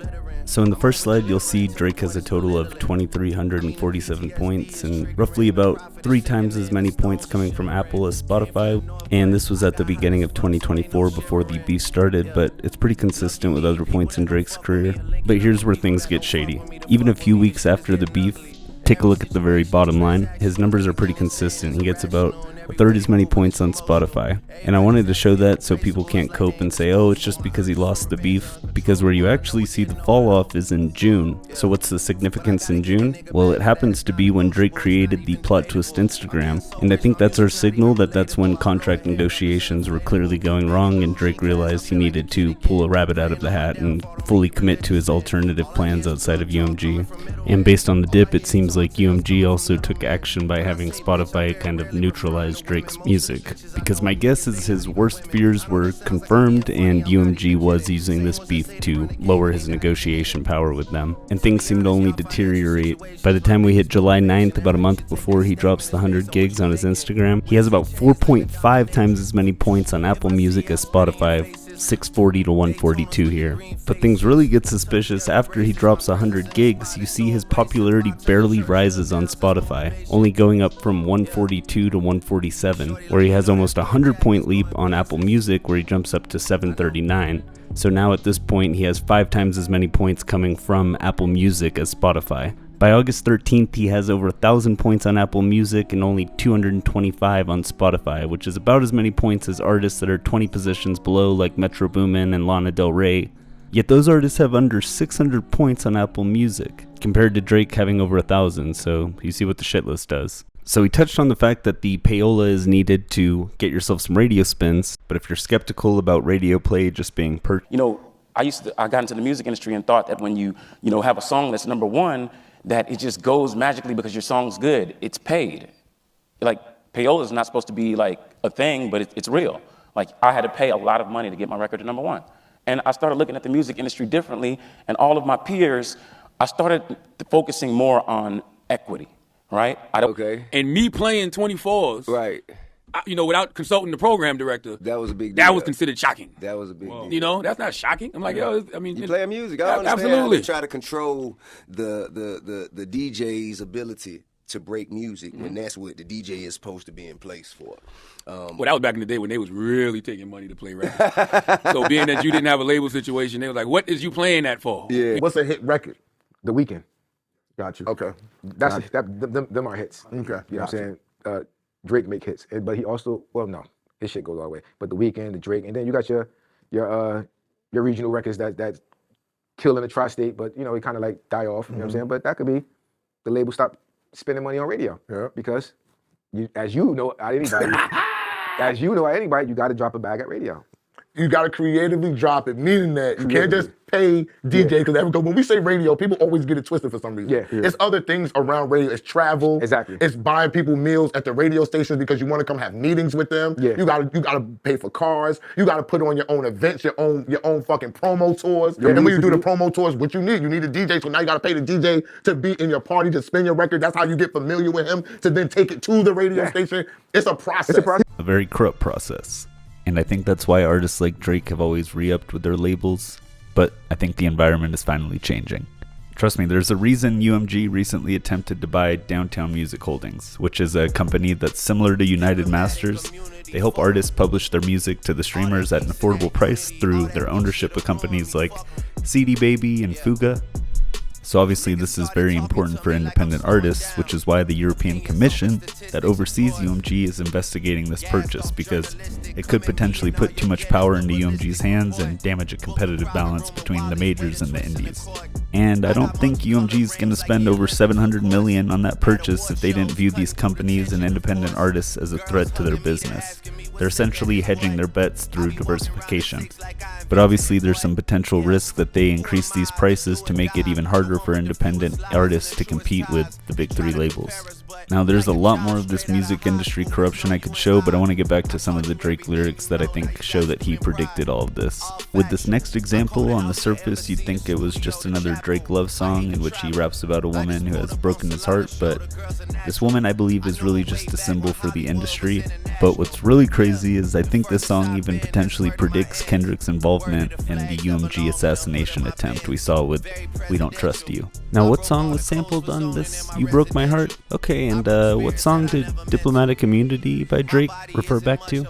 Speaker 14: So in the first slide, you'll see Drake has a total of 2,347 points and roughly about 3 times as many points coming from Apple as Spotify. And this was at the beginning of 2024 before the beef started, but it's pretty consistent with other points in Drake's career. But here's where things get shady. Even a few weeks after the beef, take a look at the very bottom line. His numbers are pretty consistent. He gets about a third as many points on Spotify. And I wanted to show that so people can't cope and say, oh, it's just because he lost the beef, because where you actually see the fall off is in June. So what's the significance in June? Well, it happens to be when Drake created the Plot Twist Instagram, and I think that's our signal that that's when contract negotiations were clearly going wrong and Drake realized he needed to pull a rabbit out of the hat and fully commit to his alternative plans outside of UMG. And based on the dip, it seems like UMG also took action by having Spotify kind of neutralize Drake's music, because my guess is his worst fears were confirmed and UMG was using this beef to lower his negotiation power with them, and things seem to only deteriorate. By the time we hit July 9th, about a month before he drops the 100 gigs on his Instagram, he has about 4.5 times as many points on Apple Music as Spotify, 640 to 142 here. But things really get suspicious after he drops 100 gigs. You see his popularity barely rises on Spotify, only going up from 142 to 147, where he has almost a 100-point leap on Apple Music, where he jumps up to 739. So now at this point he has 5 times as many points coming from Apple Music as Spotify. By August 13th, he has over 1,000 points on Apple Music and only 225 on Spotify, which is about as many points as artists that are 20 positions below, like Metro Boomin and Lana Del Rey. Yet those artists have under 600 points on Apple Music, compared to Drake having over 1,000, so you see what the shit list does. So he touched on the fact that the payola is needed to get yourself some radio spins, but if you're skeptical about radio play just being
Speaker 21: I got into the music industry and thought that when you have a song that's number one, that it just goes magically because your song's good. It's paid. Like, payola is not supposed to be like a thing, but it's real. Like, I had to pay a lot of money to get my record to number one. And I started looking at the music industry differently, and all of my peers, I started focusing more on equity, right?
Speaker 22: And me playing 24s, right? Without consulting the program director, that was a big deal. That was considered shocking.
Speaker 23: That was a big deal.
Speaker 22: That's not shocking. I'm like, you
Speaker 23: play music. I understand
Speaker 22: absolutely.
Speaker 23: How they try to control the DJ's ability to break music when that's what the DJ is supposed to be in place for.
Speaker 22: That was back in the day when they was really taking money to play records. So being that you didn't have a label situation, they was like, what is you playing that for?
Speaker 23: Yeah.
Speaker 24: What's a hit record? The Weeknd. Got you. Okay. Them are hits. Okay. You know what I'm saying? Drake make hits, but he also, his shit goes all the way. But the Weeknd, the Drake, and then you got your regional records that kill in the tri-state, but it kind of like die off. You know what I'm saying? But that could be the label stop spending money on radio because as you know anybody, you got to drop a bag at radio.
Speaker 23: You got to creatively drop it, meaning that you can't just pay DJ because when we say radio, people always get it twisted for some reason. It's other things around radio. It's travel. Exactly. It's buying people meals at the radio stations because you want to come have meetings with them. You gotta pay for cars. You gotta put on your own events, your own fucking promo tours. And when you do the promo tours, what you need a DJ. So now you gotta pay the DJ to be in your party to spin your record. That's how you get familiar with him to then take it to the radio station. It's a process.
Speaker 14: A very corrupt process.
Speaker 1: And I think that's why artists like Drake have always re-upped with their labels, but I think the environment is finally changing. Trust me, there's a reason UMG recently attempted to buy Downtown Music Holdings, which is a company that's similar to United Masters. They help artists publish their music to the streamers at an affordable price through their ownership of companies like CD Baby and Fuga. So obviously this is very important for independent artists, which is why the European Commission that oversees UMG is investigating this purchase, because it could potentially put too much power into UMG's hands and damage a competitive balance between the majors and the indies. And I don't think UMG is going to spend over $700 million on that purchase if they didn't view these companies and independent artists as a threat to their business. They're essentially hedging their bets through diversification. But obviously there's some potential risk that they increase these prices to make it even harder for independent artists to compete with the big three labels. Now there's a lot more of this music industry corruption I could show, but I want to get back to some of the Drake lyrics that I think show that he predicted all of this. With this next example, on the surface you'd think it was just another Drake love song in which he raps about a woman who has broken his heart, but this woman I believe is really just a symbol for the industry. But what's really crazy is I think this song even potentially predicts Kendrick's involvement in the UMG assassination attempt we saw with We Don't Trust You. Now what song was sampled on this You Broke My Heart? Okay, and what song did Diplomatic Immunity by Drake refer back to?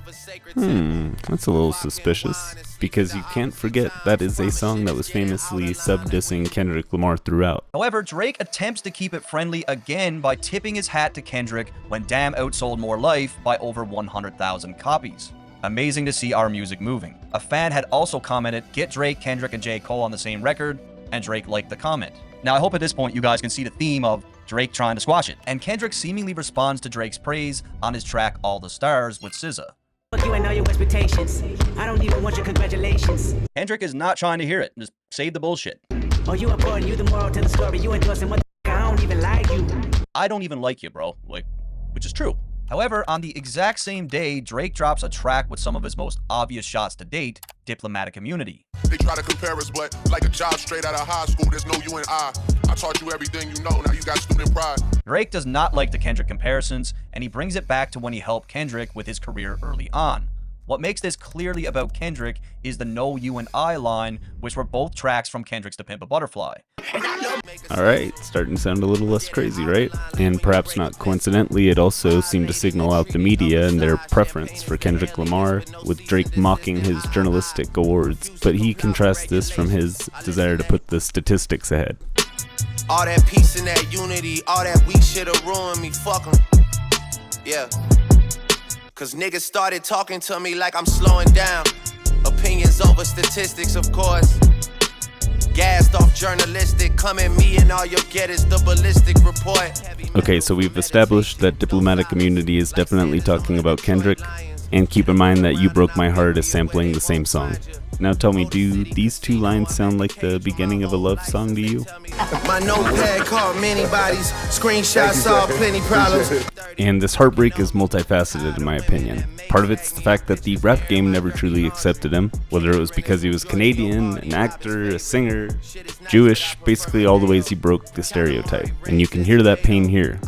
Speaker 1: That's a little suspicious, because you can't forget that is a song that was famously sub-dissing Kendrick Lamar throughout.
Speaker 2: However, Drake attempts to keep it friendly again by tipping his hat to Kendrick when Damn outsold More Life by over 100,000 copies. Amazing to see our music moving. A fan had also commented, "Get Drake, Kendrick, and J. Cole on the same record," and Drake liked the comment. Now I hope at this point you guys can see the theme of Drake trying to squash it, and Kendrick seemingly responds to Drake's praise on his track All the Stars with SZA.
Speaker 5: Fuck you and all your expectations. I don't even want your congratulations.
Speaker 2: Kendrick is not trying to hear it, just save the bullshit.
Speaker 5: Oh, you important, you the moral to the story, you endorsing what the I don't even like you.
Speaker 2: I don't even like you, bro, which is true. However, on the exact same day, Drake drops a track with some of his most obvious shots to date, Diplomatic Immunity.
Speaker 6: They try to compare us, but like a job straight out of high school, there's no you and I taught you everything you know, now you got student pride.
Speaker 2: Drake does not like the Kendrick comparisons, and he brings it back to when he helped Kendrick with his career early on. What makes this clearly about Kendrick is the No You and I line, which were both tracks from Kendrick's To Pimp a Butterfly.
Speaker 14: Alright, starting to sound a little less crazy, right? And perhaps not coincidentally, it also seemed to signal out the media and their preference for Kendrick Lamar, with Drake mocking his journalistic awards. But he contrasts this from his desire to put the statistics ahead.
Speaker 19: All that peace and that unity, all that weak shit'll ruin me, fuck 'em. Yeah. Cause niggas started talking to me like I'm slowing down. Opinions over statistics, of course. Gassed off journalistic, come at me and all you'll get is the ballistic report.
Speaker 14: Okay, so we've established that Diplomatic Immunity is definitely talking about Kendrick, and keep in mind that You Broke My Heart is sampling the same song. Now tell me, do these two lines sound like the beginning of a love song to you?
Speaker 19: My notepad caught many bodies, screenshots saw plenty problems.
Speaker 14: And this heartbreak is multifaceted in my opinion. Part of it's the fact that the rap game never truly accepted him, whether it was because he was Canadian, an actor, a singer, Jewish, basically all the ways he broke the stereotype. And you can hear that pain here.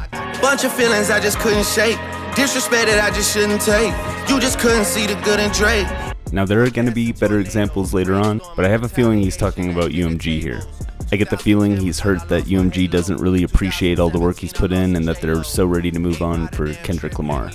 Speaker 19: Bunch of feelings I just couldn't shake, disrespect that I just shouldn't take. You just couldn't see the good in Drake.
Speaker 14: Now there are going to be better examples later on, but I have a feeling he's talking about UMG here. I get the feeling he's hurt that UMG doesn't really appreciate all the work he's put in and that they're so ready to move on for Kendrick Lamar.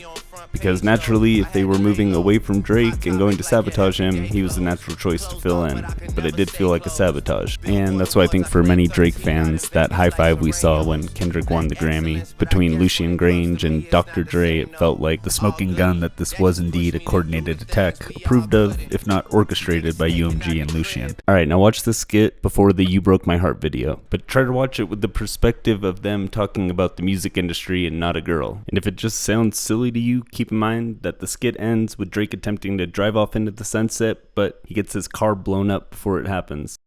Speaker 14: Because naturally, if they were moving away from Drake and going to sabotage him, he was the natural choice to fill in. But it did feel like a sabotage. And that's why I think for many Drake fans, that high five we saw when Kendrick won the Grammy between Lucian Grange and Dr. Dre, it felt like the smoking gun that this was indeed a coordinated attack, approved of, if not orchestrated by UMG and Lucian. Alright, now watch this skit before the You Broke My Heart video. But try to watch it with the perspective of them talking about the music industry and not a girl. And if it just sounds silly to you, keep in mind that the skit ends with Drake attempting to drive off into the sunset, but he gets his car blown up before it happens.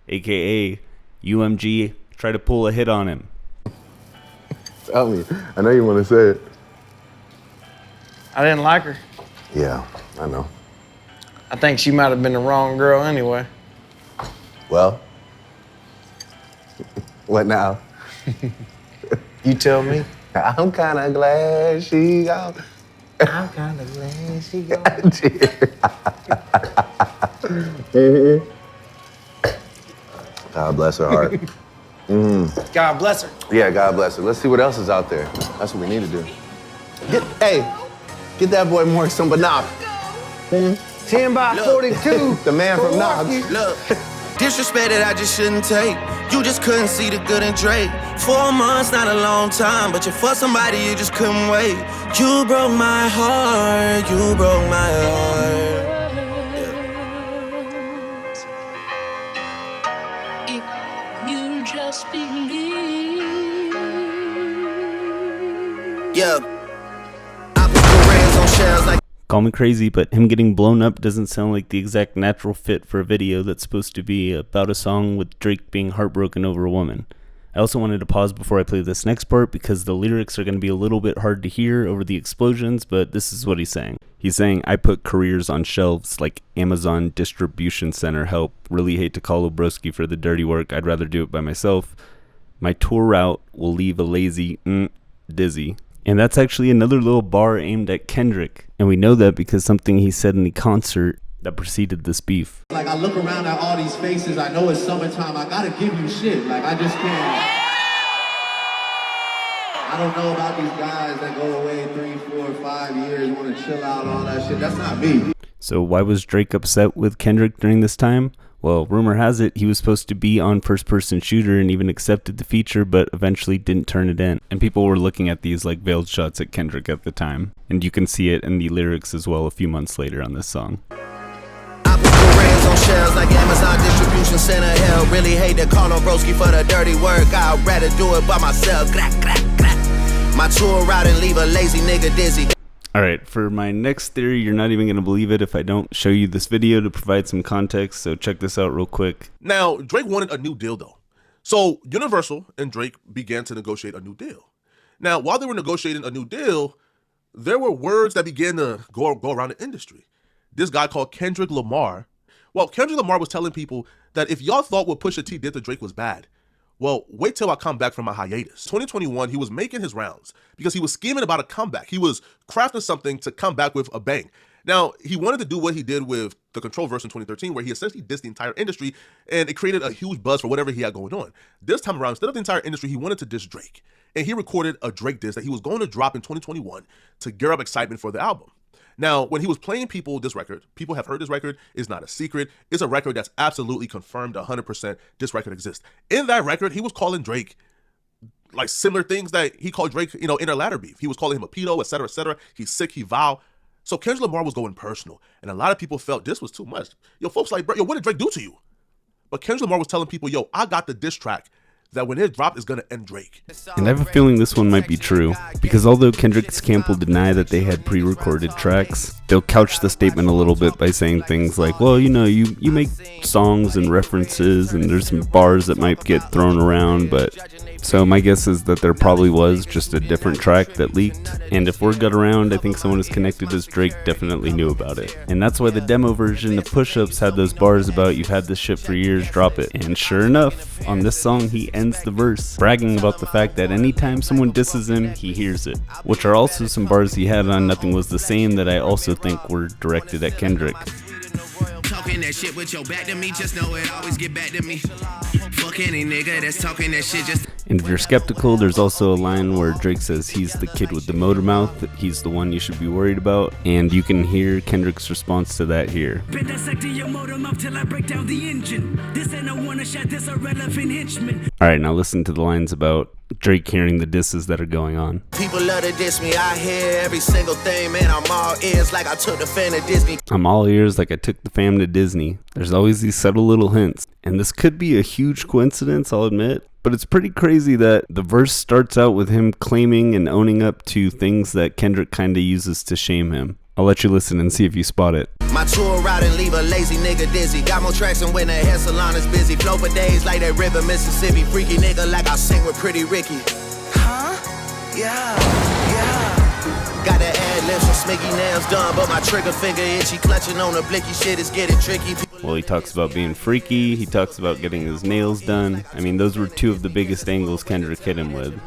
Speaker 14: AKA, UMG try to pull a hit on him.
Speaker 23: Tell me. I know you want to say it.
Speaker 7: I didn't like her.
Speaker 23: Yeah, I know.
Speaker 7: I think she might have been the wrong girl anyway.
Speaker 23: Well, what now?
Speaker 7: You tell me.
Speaker 23: I'm kind of glad she gone.
Speaker 19: I'm kind of lazy.
Speaker 3: God bless her heart.
Speaker 7: God bless her.
Speaker 3: Yeah, God bless her. Let's see what else is out there. That's what we need to do. Get that boy more some binoc.
Speaker 7: 10 by 42.
Speaker 3: The man from Knox.
Speaker 18: Look, disrespect that I just shouldn't take. You just couldn't see the good in Drake. 4 months, not a long time, but you for somebody you just couldn't wait. You broke my heart, you broke my heart.
Speaker 4: You just believe.
Speaker 18: Yeah. I put the rings on shells like.
Speaker 1: Call me crazy, but him getting blown up doesn't sound like the exact natural fit for a video that's supposed to be about a song with Drake being heartbroken over a woman. I also wanted to pause before I play this next part because the lyrics are going to be a little bit hard to hear over the explosions, but this is what he's saying. He's saying, I put careers on shelves like Amazon Distribution Center help. Really hate to call Obrowski for the dirty work. I'd rather do it by myself. My tour route will leave a lazy dizzy. And that's actually another little bar aimed at Kendrick. And we know that because something he said in the concert that preceded this beef.
Speaker 9: Like, I look around at all these faces, I know it's summertime, I gotta give you shit. Like, I just can't. I don't know about these guys that go away 3, 4, 5 years, wanna chill out, all that shit. That's not me.
Speaker 1: So why was Drake upset with Kendrick during this time? Well, rumor has it he was supposed to be on First Person Shooter and even accepted the feature, but eventually didn't turn it in. And people were looking at these like veiled shots at Kendrick at the time. And you can see it in the lyrics as well a few months later on this song.
Speaker 18: I put the rings on shelves like Amazon Distribution Center. Hell, really hate to call on Broski for the dirty work. I'd rather do it by myself. Crack, crack, crack. My tour route and leave a lazy nigga dizzy.
Speaker 1: Alright, for my next theory, you're not even going to believe it if I don't show you this video to provide some context, so check this out real quick.
Speaker 10: Now, Drake wanted a new deal though. So Universal and Drake began to negotiate a new deal. Now, while they were negotiating a new deal, there were words that began to go around the industry. This guy called Kendrick Lamar. Well, Kendrick Lamar was telling people that if y'all thought what Pusha T did to Drake was bad, well, wait till I come back from my hiatus. 2021, he was making his rounds because he was scheming about a comeback. He was crafting something to come back with a bang. Now, he wanted to do what he did with the Control verse in 2013, where he essentially dissed the entire industry, and it created a huge buzz for whatever he had going on. This time around, instead of the entire industry, he wanted to diss Drake. And he recorded a Drake diss that he was going to drop in 2021 to gear up excitement for the album. Now, when he was playing people this record, people have heard this record. It's not a secret. It's a record that's absolutely confirmed 100% this record exists. In that record, he was calling Drake like similar things that he called Drake, in their latter beef. He was calling him a pedo, et cetera, et cetera. He's sick, he vile. So Kendrick Lamar was going personal. And a lot of people felt this was too much. Yo, folks like, bro, what did Drake do to you? But Kendrick Lamar was telling people, yo, I got the diss track that when it dropped is going to end Drake.
Speaker 1: And I have a feeling this one might be true, because although Kendrick's camp will deny that they had pre-recorded tracks, they'll couch the statement a little bit by saying things like, well, you make songs and references and there's some bars that might get thrown around, but so my guess is that there probably was just a different track that leaked, and if word got around, I think someone as connected as Drake definitely knew about it. And that's why the demo version of Push-Ups had those bars about you've had this shit for years, drop it. And sure enough, on this song he ends the verse bragging about the fact that anytime someone disses him, he hears it, which are also some bars he had on Nothing Was the Same that I also think were directed at Kendrick.
Speaker 18: Talking that shit with your back to me, just know it always get back to me. Fuck any nigga that's talking that shit, just.
Speaker 1: And if you're skeptical, there's also a line where Drake says he's the kid with the motor mouth, that he's the one you should be worried about, and you can hear Kendrick's response to that here. Alright, now listen to the lines about Drake hearing the disses that are going on.
Speaker 18: People love to diss me, I hear every single thing, man, I'm all ears like I took the fan to Disney.
Speaker 1: I'm all ears like I took the fam to Disney. There's always these subtle little hints, and this could be a huge coincidence, I'll admit, but it's pretty crazy that the verse starts out with him claiming and owning up to things that Kendrick kinda uses to shame him. I'll let you listen and see if you spot it.
Speaker 18: My tour route and leave a lazy nigga dizzy. Got more tracks than when the hair salon is busy. Flow for days like that river Mississippi. Freaky nigga like I sing with Pretty Ricky. Huh? Yeah. Got the ad lips and smiggy nails done, but my trigger finger itchy. Clutching on the blicky shit is getting tricky.
Speaker 1: Well, he talks about being freaky. He talks about getting his nails done. I mean, those were two of the biggest angles Kendrick hit him with.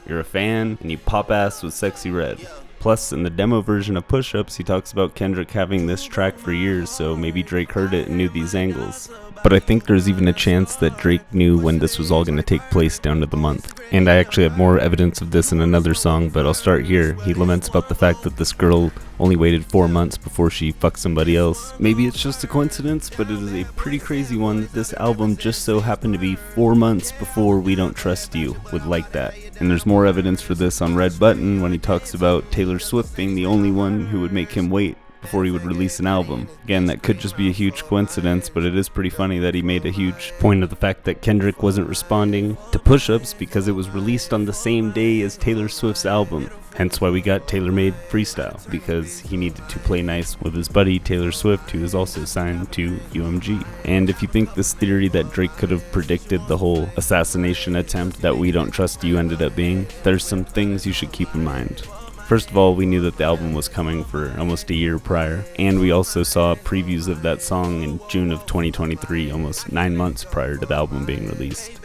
Speaker 1: You're a fan, and you pop ass with Sexy Red.
Speaker 14: Plus, in the demo version of Push Ups, he talks about Kendrick having this track for years, so maybe Drake heard it and knew these angles. But I think there's even a chance that Drake knew when this was all going to take place down to the month. And I actually have more evidence of this in another song, but I'll start here. He laments about the fact that this girl only waited 4 months before she fucked somebody else. Maybe it's just a coincidence, but it is a pretty crazy one that this album just so happened to be 4 months before We Don't Trust You with Like That. And there's more evidence for this on Red Button when he talks about Taylor Swift being the only one who would make him wait before he would release an album. Again, that could just be a huge coincidence, but it is pretty funny that he made a huge point of the fact that Kendrick wasn't responding to Push Ups because it was released on the same day as Taylor Swift's album. Hence why we got Taylor-Made Freestyle, because he needed to play nice with his buddy Taylor Swift, who is also signed to UMG. And if you think this theory that Drake could have predicted the whole assassination attempt that We Don't Trust You ended up being, there's some things you should keep in mind. First of all, we knew that the album was coming for almost a year prior, and we also saw previews of that song in June of 2023, almost 9 months prior to the album being released.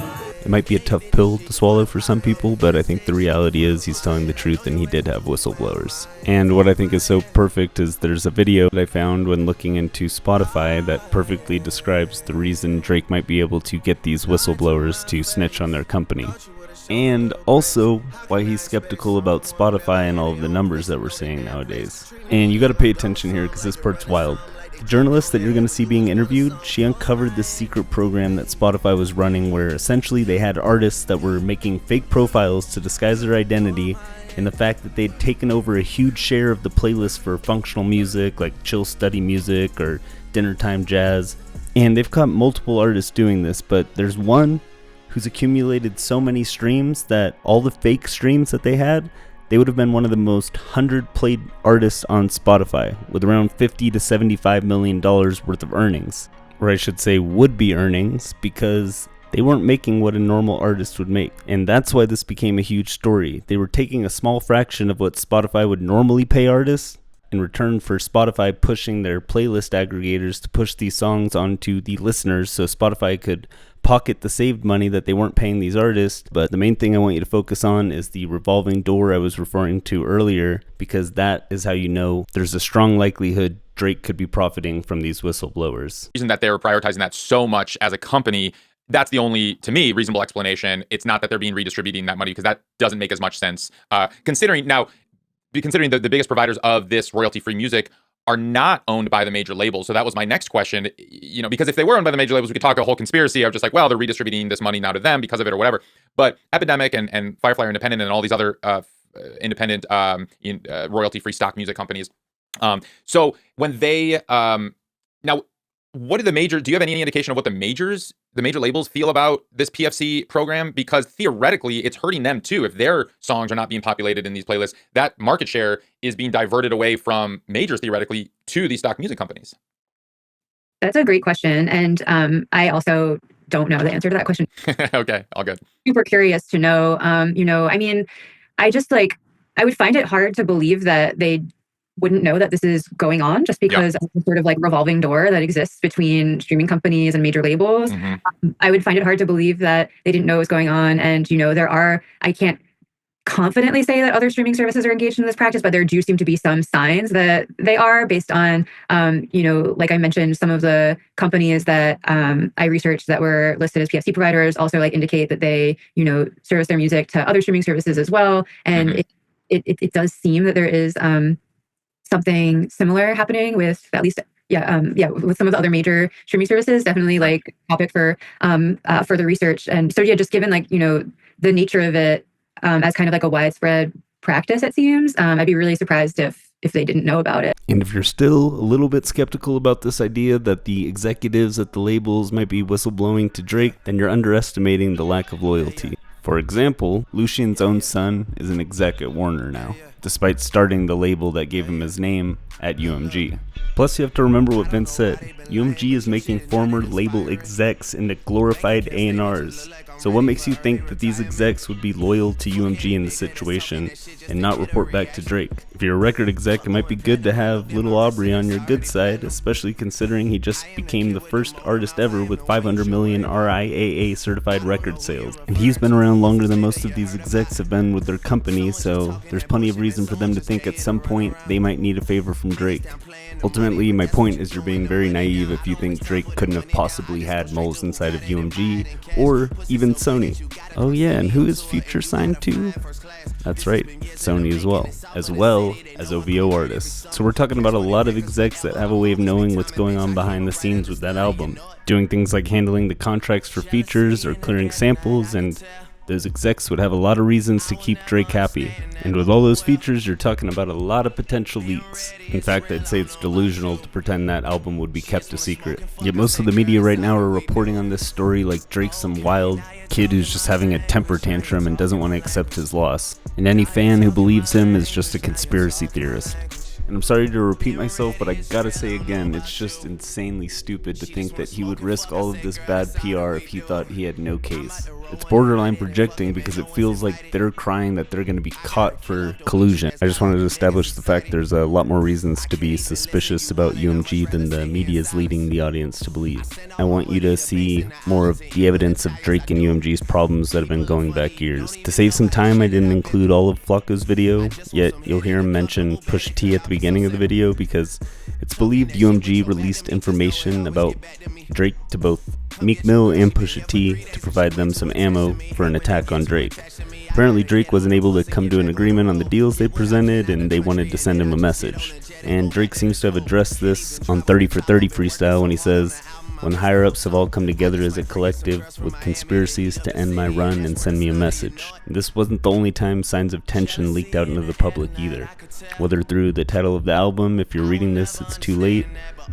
Speaker 14: It might be a tough pill to swallow for some people, but I think the reality is he's telling the truth and he did have whistleblowers. And what I think is so perfect is there's a video that I found when looking into Spotify that perfectly describes the reason Drake might be able to get these whistleblowers to snitch on their company. And also why he's skeptical about Spotify and all of the numbers that we're seeing nowadays. And you gotta pay attention here because this part's wild. The journalist that you're gonna see being interviewed, she uncovered this secret program that Spotify was running where essentially they had artists that were making fake profiles to disguise their identity, and the fact that they'd taken over a huge share of the playlist for functional music like chill study music or dinner time jazz. And they've caught multiple artists doing this, but there's one who's accumulated so many streams that all the fake streams that they had, they would have been one of the most 100 played artists on Spotify with around $50 to $75 million worth of earnings. Or I should say would be earnings, because they weren't making what a normal artist would make. And that's why this became a huge story. They were taking a small fraction of what Spotify would normally pay artists in return for Spotify pushing their playlist aggregators to push these songs onto the listeners so Spotify could pocket the saved money that they weren't paying these artists. But the main thing I want you to focus on is the revolving door I was referring to earlier, because that is how you know there's a strong likelihood Drake could be profiting from these whistleblowers.
Speaker 8: The reason that they were prioritizing that so much as a company, that's the only, to me, reasonable explanation. It's not that they're being redistributing that money, because that doesn't make as much sense. Considering the biggest providers of this royalty-free music are not owned by the major labels. So that was my next question, because if they were owned by the major labels, we could talk a whole conspiracy of just like, well, they're redistributing this money now to them because of it or whatever. But Epidemic and Firefly Independent and all these other independent royalty-free stock music companies. So when they, now, what do you have any indication of what the major labels feel about this PFC program? Because theoretically, it's hurting them too. If their songs are not being populated in these playlists, that market share is being diverted away from majors theoretically to these stock music companies.
Speaker 11: That's a great question. And I also don't know the answer to that question.
Speaker 8: Okay, all good.
Speaker 11: Super curious to know, I would find it hard to believe that they wouldn't know that this is going on just because of the sort of like revolving door that exists between streaming companies and major labels.
Speaker 8: Mm-hmm.
Speaker 11: I would find it hard to believe that they didn't know what was going on. And, I can't confidently say that other streaming services are engaged in this practice, but there do seem to be some signs that they are based on, like I mentioned, some of the companies that I researched that were listed as PFC providers also like indicate that they, service their music to other streaming services as well. And it does seem that there is, something similar happening with at least, with some of the other major streaming services, definitely like topic for further research. And so, just given the nature of it as kind of like a widespread practice, it seems, I'd be really surprised if they didn't know about it.
Speaker 14: And if you're still a little bit skeptical about this idea that the executives at the labels might be whistleblowing to Drake, then you're underestimating the lack of loyalty. For example, Lucian's own son is an exec at Warner now, despite starting the label that gave him his name at UMG. Plus, you have to remember what Vince said. UMG is making former label execs into glorified A&Rs. So what makes you think that these execs would be loyal to UMG in this situation and not report back to Drake? If you're a record exec, it might be good to have Little Aubrey on your good side, especially considering he just became the first artist ever with 500 million RIAA certified record sales. And he's been around longer than most of these execs have been with their company, so there's plenty of reasons reason for them to think at some point they might need a favor from Drake. Ultimately, my point is you're being very naive if you think Drake couldn't have possibly had moles inside of UMG, or even Sony. Oh yeah, and who is Future signed to? That's right, Sony as well as OVO artists. So we're talking about a lot of execs that have a way of knowing what's going on behind the scenes with that album, doing things like handling the contracts for features or clearing samples, and those execs would have a lot of reasons to keep Drake happy. And with all those features, you're talking about a lot of potential leaks. In fact, I'd say it's delusional to pretend that album would be kept a secret. Yet most of the media right now are reporting on this story like Drake's some wild kid who's just having a temper tantrum and doesn't want to accept his loss. And any fan who believes him is just a conspiracy theorist. And I'm sorry to repeat myself, but I gotta say again, it's just insanely stupid to think that he would risk all of this bad PR if he thought he had no case. It's borderline projecting because it feels like they're crying that they're gonna be caught for collusion. I just wanted to establish the fact there's a lot more reasons to be suspicious about UMG than the media's leading the audience to believe. I want you to see more of the evidence of Drake and UMG's problems that have been going back years. To save some time, I didn't include all of Flacco's video, yet you'll hear him mention Pusha T at the beginning of the video because it's believed UMG released information about Drake to both Meek Mill and Pusha T to provide them some ammo for an attack on Drake. Apparently Drake wasn't able to come to an agreement on the deals they presented, and they wanted to send him a message. And Drake seems to have addressed this on 30 for 30 freestyle when he says, "When higher-ups have all come together as a collective with conspiracies to end my run and send me a message." This wasn't the only time signs of tension leaked out into the public either. Whether through the title of the album, if you're reading this it's too late,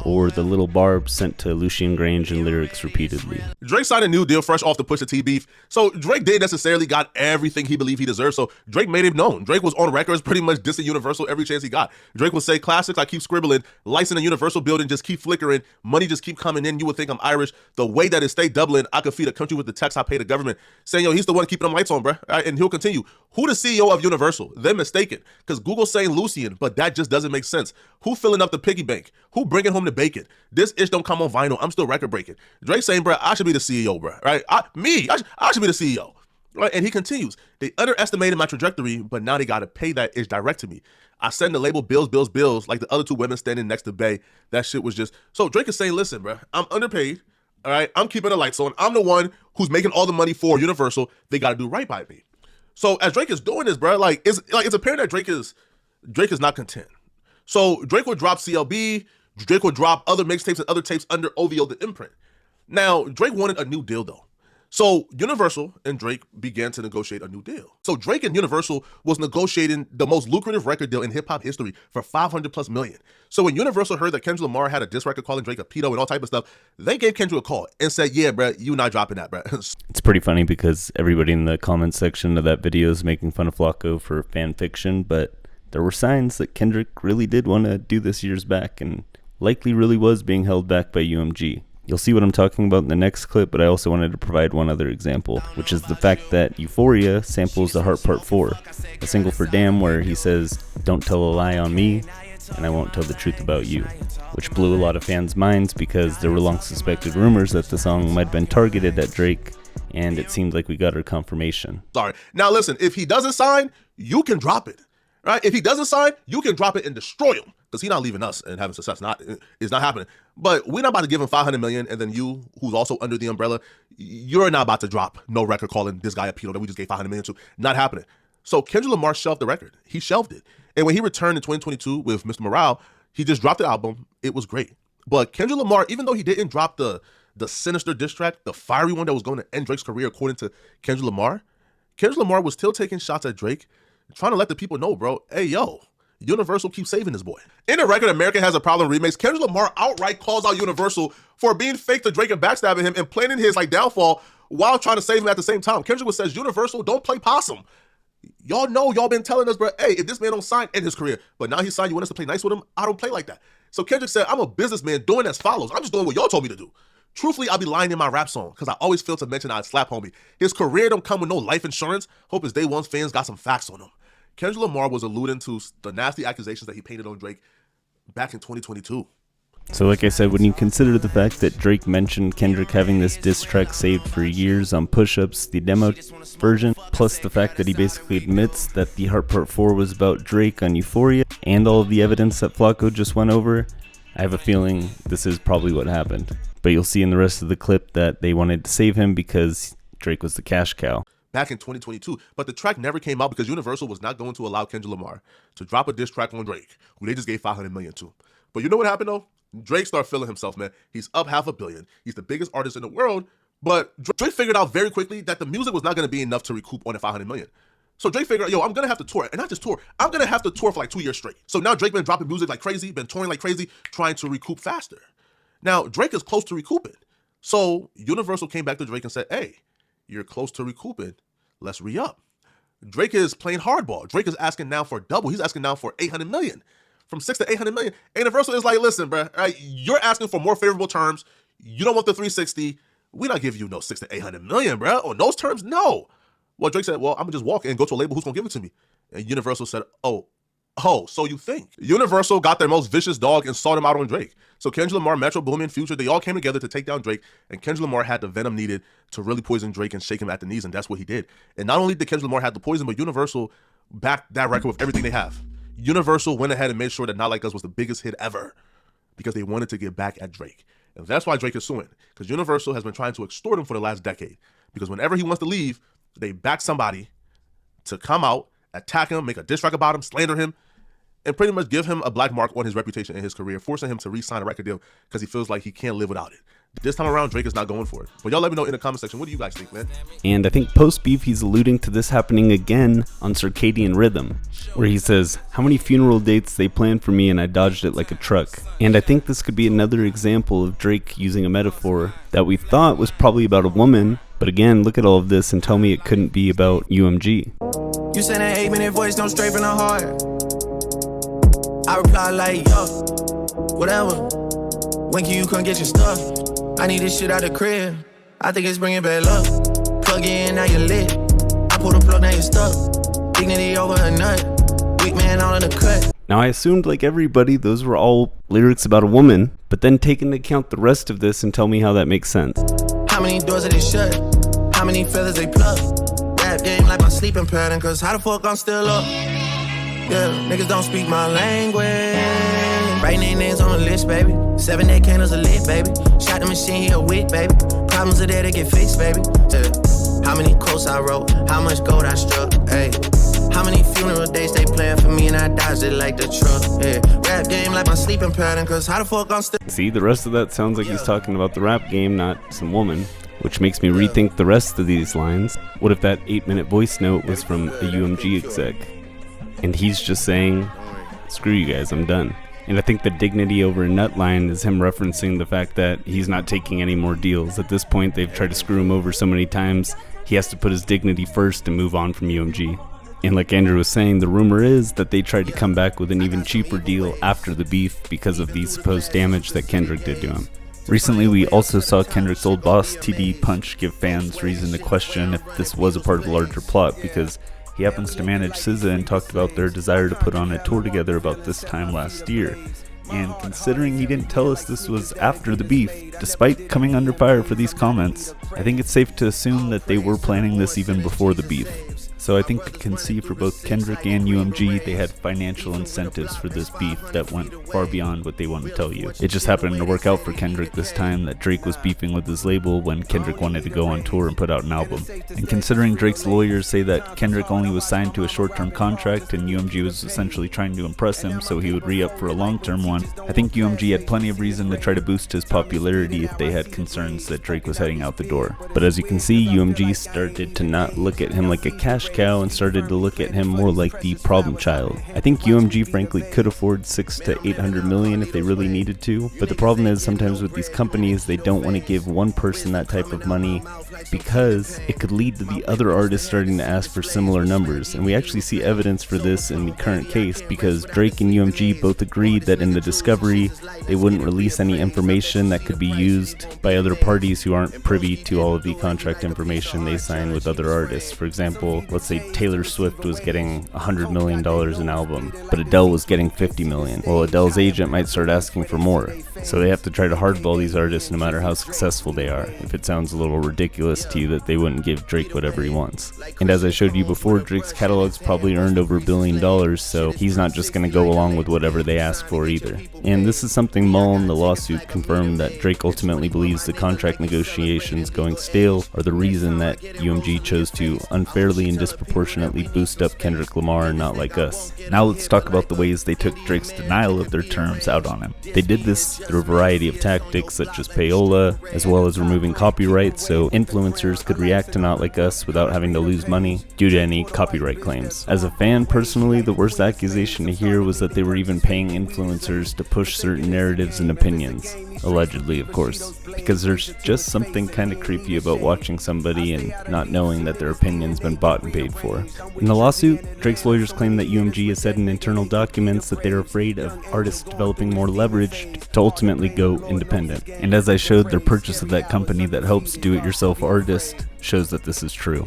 Speaker 14: or the little barb sent to Lucian Grange in lyrics repeatedly.
Speaker 10: Drake signed a new deal fresh off the Pusha T beef, so Drake didn't necessarily got everything he believed he deserved, so Drake made it known. Drake was on record as pretty much dissing Universal every chance he got. Drake would say, "Classics, I keep scribbling, lights in the Universal building just keep flickering, money just keep coming in, you would think I'm Irish, the way that it stay doubling, I could feed a country with the tax I pay the government," saying, yo, he's the one keeping them lights on, bruh. Right? And he'll continue. Who the CEO of Universal? They're mistaken, because Google's saying Lucian, but that just doesn't make sense. Who filling up the piggy bank? Who bringing home the bacon? This ish don't come on vinyl. I'm still record breaking. Drake saying, bruh, I should be the CEO, bruh. Right? I should be the CEO. Right? And he continues. They underestimated my trajectory, but now they got to pay that ish direct to me. I send the label bills like the other two women standing next to Bey. That shit was just... So Drake is saying, listen, bruh, I'm underpaid. All right? I'm keeping the lights on. I'm the one who's making all the money for Universal. They got to do right by me. So as Drake is doing this, bruh, it's apparent that Drake is not content. So Drake would drop CLB, Drake would drop other mixtapes and other tapes under OVO the imprint. Now, Drake wanted a new deal though. So Universal and Drake began to negotiate a new deal. So Drake and Universal was negotiating the most lucrative record deal in hip hop history for $500+ million. So when Universal heard that Kendrick Lamar had a diss record calling Drake a pedo and all type of stuff, they gave Kendrick a call and said, yeah, bruh, you not dropping that, bruh.
Speaker 14: It's pretty funny because everybody in the comments section of that video is making fun of Flacco for fan fiction, but there were signs that Kendrick really did want to do this years back and likely really was being held back by UMG. You'll see what I'm talking about in the next clip, but I also wanted to provide one other example, which is the fact that Euphoria samples The Heart Part 4, a single for Damn where he says, "Don't tell a lie on me, and I won't tell the truth about you," which blew a lot of fans' minds because there were long suspected rumors that the song might have been targeted at Drake, and it seemed like we got our confirmation.
Speaker 10: Sorry. Now listen, if he doesn't sign, you can drop it. Right? If he doesn't sign, you can drop it and destroy him. Because he's not leaving us and having success. It's not happening. But we're not about to give him $500 million, and then you, who's also under the umbrella, you're not about to drop no record calling this guy a pedo that we just gave $500 million to. Not happening. So Kendrick Lamar shelved the record. He shelved it. And when he returned in 2022 with Mr. Morale, he just dropped the album. It was great. But Kendrick Lamar, even though he didn't drop the sinister diss track, the fiery one that was going to end Drake's career according to Kendrick Lamar was still taking shots at Drake, trying to let the people know, bro, hey, yo, Universal keeps saving this boy. In the record America Has a Problem remix, Kendrick Lamar outright calls out Universal for being fake to Drake and backstabbing him and planning his downfall while trying to save him at the same time. Kendrick says, Universal, don't play possum. Y'all know y'all been telling us, bro, hey, if this man don't sign, end his career. But now he signed, you want us to play nice with him? I don't play like that. So Kendrick said, I'm a businessman doing as follows. I'm just doing what y'all told me to do. Truthfully, I'll be lying in my rap song because I always fail to mention I'd slap homie. His career don't come with no life insurance. Hope his day one's fans got some facts on him. Kendrick Lamar was alluding to the nasty accusations that he painted on Drake back in 2022.
Speaker 14: So like I said, when you consider the fact that Drake mentioned Kendrick having this diss track saved for years on Push-Ups, the demo version, plus the fact that he basically admits that the Heart Part 4 was about Drake on Euphoria, and all of the evidence that Flacco just went over, I have a feeling this is probably what happened. But you'll see in the rest of the clip that they wanted to save him because Drake was the cash cow.
Speaker 10: Back in 2022, but the track never came out because Universal was not going to allow Kendrick Lamar to drop a diss track on Drake, who they just gave $500 million to. But you know what happened though? Drake started feeling himself, man. He's up $500 million. He's the biggest artist in the world, but Drake figured out very quickly that the music was not going to be enough to recoup on the $500 million. So Drake figured out, yo, I'm going to have to tour. And not just tour, I'm going to have to tour for like 2 years straight. So now Drake been dropping music like crazy, been touring like crazy, trying to recoup faster. Now, Drake is close to recouping. So Universal came back to Drake and said, hey, you're close to recouping. Let's re-up. Drake is playing hardball. Drake is asking now for double. He's asking now for $800 million. From 6 to 800 million. And Universal is like, listen, bro, right, you're asking for more favorable terms. You don't want the 360. We're not giving you no 6 to 800 million, bro. On those terms, no. Well, Drake said, well, I'm gonna just walk and go to a label who's gonna give it to me. And Universal said, oh, so you think. Universal got their most vicious dog and saw them out on Drake. So Kendrick Lamar, Metro Boomin, Future, they all came together to take down Drake, and Kendrick Lamar had the venom needed to really poison Drake and shake him at the knees, and that's what he did. And not only did Kendrick Lamar have the poison, but Universal backed that record with everything they have. Universal went ahead and made sure that Not Like Us was the biggest hit ever because they wanted to get back at Drake. And that's why Drake is suing, because Universal has been trying to extort him for the last decade. Because whenever he wants to leave, they back somebody to come out, attack him, make a diss track about him, slander him, and pretty much give him a black mark on his reputation and his career, forcing him to re-sign a record deal because he feels like he can't live without it. This time around, Drake is not going for it. But y'all let me know in the comment section, what do you guys think, man?
Speaker 14: And I think post-beef, he's alluding to this happening again on Circadian Rhythm, where he says, how many funeral dates they planned for me and I dodged it like a truck. And I think this could be another example of Drake using a metaphor that we thought was probably about a woman, but again, look at all of this and tell me it couldn't be about UMG.
Speaker 18: You send an 8-minute voice, don't straight from the heart. I reply like, yo, whatever. When can you come get your stuff? I need this shit out the crib. I think it's bringing bad luck. Plug in, now you're lit. I pull the plug, now you're stuck. Dignity over a nut. Weak man all in the cut.
Speaker 14: Now I assumed, like everybody, those were all lyrics about a woman, but then take into account the rest of this and tell me how that makes sense.
Speaker 18: How many doors are they shut? How many feathers they pluck? Rap game like my sleeping pattern, cause how the fuck I'm still up? Yeah, niggas don't speak my language. Writing their names on the list, baby. 7-day candles are lit, baby. Shot the machine, he a wick, baby. Problems are there to get fixed, baby. Yeah. How many quotes I wrote? How much gold I struck? Hey. How many funeral dates they playing for me and I dodged it like the truck? Yeah. Rap game like my sleeping pattern, cause how the fuck I'm still.
Speaker 14: See, the rest of that sounds like he's talking about the rap game, not some woman, which makes me rethink the rest of these lines. What if that 8-minute voice note was from a UMG exec? And he's just saying, screw you guys, I'm done. And I think the dignity over a nut line is him referencing the fact that he's not taking any more deals. At this point, they've tried to screw him over so many times, he has to put his dignity first and move on from UMG. And like Andrew was saying, the rumor is that they tried to come back with an even cheaper deal after the beef because of the supposed damage that Kendrick did to him. Recently, we also saw Kendrick's old boss, TD Punch, give fans reason to question if this was a part of a larger plot, because he happens to manage SZA and talked about their desire to put on a tour together about this time last year. And considering he didn't tell us this was after the beef, despite coming under fire for these comments, I think it's safe to assume that they were planning this even before the beef. So I think we can see for both Kendrick and UMG, they had financial incentives for this beef that went far beyond what they wanted to tell you. It just happened to work out for Kendrick this time that Drake was beefing with his label when Kendrick wanted to go on tour and put out an album. And considering Drake's lawyers say that Kendrick only was signed to a short-term contract and UMG was essentially trying to impress him so he would re-up for a long-term one, I think UMG had plenty of reason to try to boost his popularity if they had concerns that Drake was heading out the door. But as you can see, UMG started to not look at him like a cash cow and started to look at him more like the problem child. I think UMG frankly could afford 6 to 800 million if they really needed to, but the problem is sometimes with these companies they don't want to give one person that type of money because it could lead to the other artists starting to ask for similar numbers. And we actually see evidence for this in the current case because Drake and UMG both agreed that in the discovery they wouldn't release any information that could be used by other parties who aren't privy to all of the contract information they sign with other artists. For example, let's let's say Taylor Swift was getting $100 million an album, but Adele was getting $50 million. Well, Adele's agent might start asking for more. So they have to try to hardball these artists no matter how successful they are. If it sounds a little ridiculous to you that they wouldn't give Drake whatever he wants. And as I showed you before, Drake's catalog's probably earned over $1 billion, so he's not just going to go along with whatever they ask for either. And this is something Mull in the lawsuit confirmed, that Drake ultimately believes the contract negotiations going stale are the reason that UMG chose to unfairly and disproportionately boost up Kendrick Lamar and Not Like Us.
Speaker 1: Now let's talk about the ways they took Drake's denial of their terms out on him. They did this through a variety of tactics such as payola, as well as removing copyright so influencers could react to Not Like Us without having to lose money due to any copyright claims. As a fan, personally, the worst accusation to hear was that they were even paying influencers to push certain narratives and opinions. Allegedly, of course. Because there's just something kind of creepy about watching somebody and not knowing that their opinion's been bought and paid for. In the lawsuit, Drake's lawyers claim that UMG has said in internal documents that they're afraid of artists developing more leverage to ultimately go independent. And as I showed, their purchase of that company that helps do-it-yourself artists shows that this is true.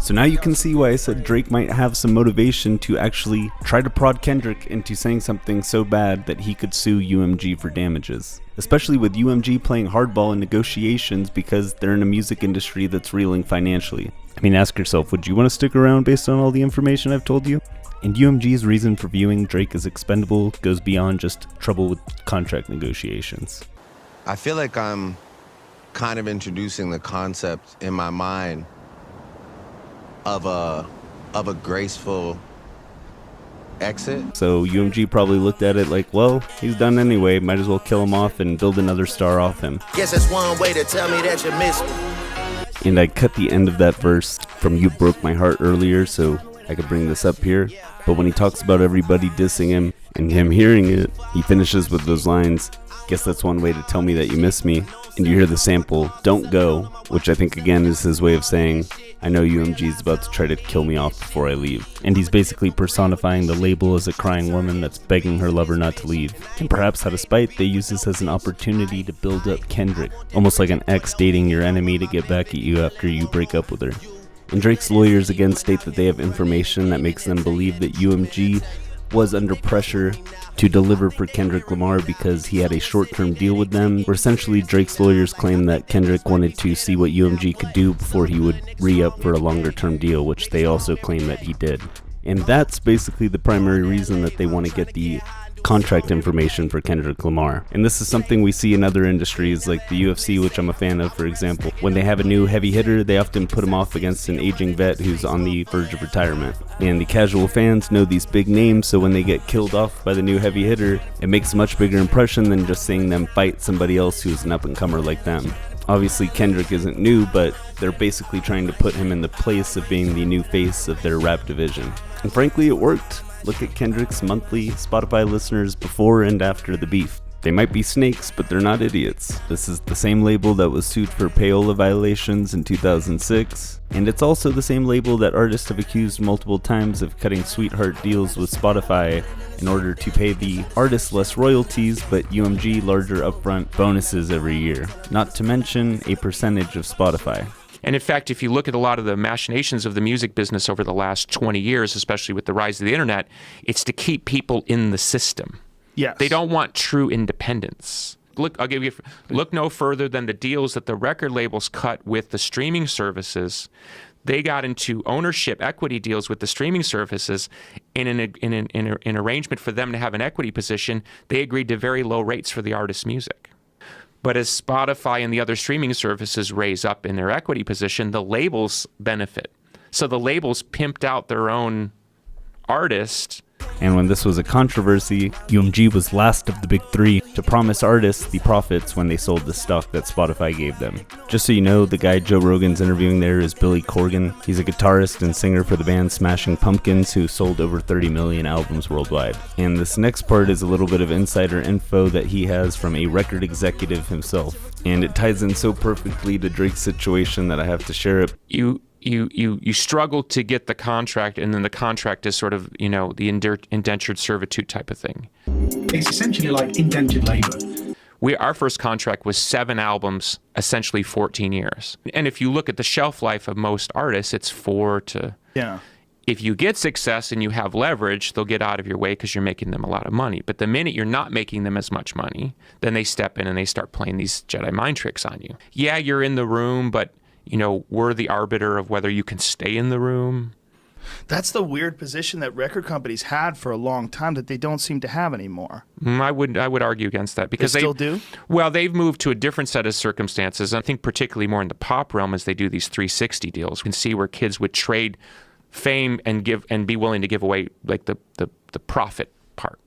Speaker 1: So now you can see why I said Drake might have some motivation to actually try to prod Kendrick into saying something so bad that he could sue UMG for damages. Especially with UMG playing hardball in negotiations because they're in a music industry that's reeling financially. I mean, ask yourself, would you want to stick around based on all the information I've told you? And UMG's reason for viewing Drake as expendable goes beyond just trouble with contract negotiations.
Speaker 12: I feel like I'm kind of introducing the concept in my mind of a graceful exit.
Speaker 14: So UMG probably looked at it like, well, he's done anyway, might as well kill him off and build another star off him.
Speaker 18: Guess that's one way to tell me that you miss me.
Speaker 14: And I cut the end of that verse from You Broke My Heart earlier so I could bring this up here. But when he talks about everybody dissing him and him hearing it, he finishes with those lines, guess that's one way to tell me that you miss me. And you hear the sample, Don't Go, which I think again is his way of saying, I know UMG is about to try to kill me off before I leave. And he's basically personifying the label as a crying woman that's begging her lover not to leave. And perhaps out of spite, they use this as an opportunity to build up Kendrick, almost like an ex dating your enemy to get back at you after you break up with her. And Drake's lawyers again state that they have information that makes them believe that UMG was under pressure to deliver for Kendrick Lamar because he had a short-term deal with them, where essentially Drake's lawyers claim that Kendrick wanted to see what UMG could do before he would re-up for a longer-term deal, which they also claim that he did. And that's basically the primary reason that they want to get the contract information for Kendrick Lamar. And this is something we see in other industries like the UFC, which I'm a fan of, for example. When they have a new heavy hitter, they often put him off against an aging vet who's on the verge of retirement. And the casual fans know these big names, so when they get killed off by the new heavy hitter, it makes a much bigger impression than just seeing them fight somebody else who's an up-and-comer like them. Obviously, Kendrick isn't new, but they're basically trying to put him in the place of being the new face of their rap division. And frankly, it worked. Look at Kendrick's monthly Spotify listeners before and after the beef. They might be snakes, but they're not idiots. This is the same label that was sued for payola violations in 2006, and it's also the same label that artists have accused multiple times of cutting sweetheart deals with Spotify in order to pay the artists less royalties, but UMG larger upfront bonuses every year, not to mention a percentage of Spotify.
Speaker 13: And in fact, if you look at a lot of the machinations of the music business over the last 20 years, especially with the rise of the internet, it's to keep people in the system.
Speaker 15: Yes.
Speaker 13: They don't want true independence. Look, I'll give you. Look no further than the deals that the record labels cut with the streaming services. They got into ownership equity deals with the streaming services. In an arrangement for them to have an equity position, they agreed to very low rates for the artist's music. But as Spotify and the other streaming services raise up in their equity position, the labels benefit. So the labels pimped out their own artist.
Speaker 14: And when this was a controversy, UMG was last of the big three to promise artists the profits when they sold the stock that Spotify gave them. Just so you know, the guy Joe Rogan's interviewing there is Billy Corgan. He's a guitarist and singer for the band Smashing Pumpkins, who sold over 30 million albums worldwide. And this next part is a little bit of insider info that he has from a record executive himself. And it ties in so perfectly to Drake's situation that I have to share it.
Speaker 13: You struggle to get the contract, and then the contract is sort of, the indentured servitude type of thing.
Speaker 15: It's essentially like indentured labor.
Speaker 13: Our first contract was 7 albums, essentially 14 years. And if you look at the shelf life of most artists, it's 4 to...
Speaker 15: Yeah.
Speaker 13: If you get success and you have leverage, they'll get out of your way because you're making them a lot of money. But the minute you're not making them as much money, then they step in and they start playing these Jedi mind tricks on you. Yeah, you're in the room, but we're the arbiter of whether you can stay in the room.
Speaker 16: That's the weird position that record companies had for a long time that they don't seem to have anymore.
Speaker 13: I would argue against that because
Speaker 16: they still do?
Speaker 13: Well, they've moved to a different set of circumstances. I think particularly more in the pop realm as they do these 360 deals. We can see where kids would trade fame and be willing to give away like the profit part.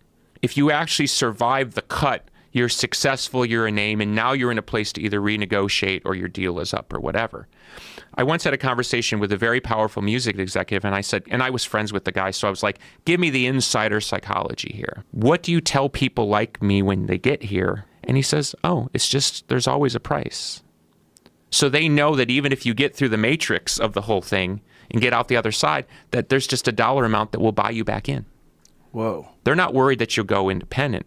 Speaker 13: If you actually survive the cut, you're successful, you're a name, and now you're in a place to either renegotiate or your deal is up or whatever. I once had a conversation with a very powerful music executive, and I said, and I was friends with the guy, so I was like, give me the insider psychology here. What do you tell people like me when they get here? And he says, oh, it's just, there's always a price. So they know that even if you get through the matrix of the whole thing and get out the other side, that there's just a dollar amount that will buy you back in.
Speaker 16: Whoa.
Speaker 13: They're not worried that you'll go independent.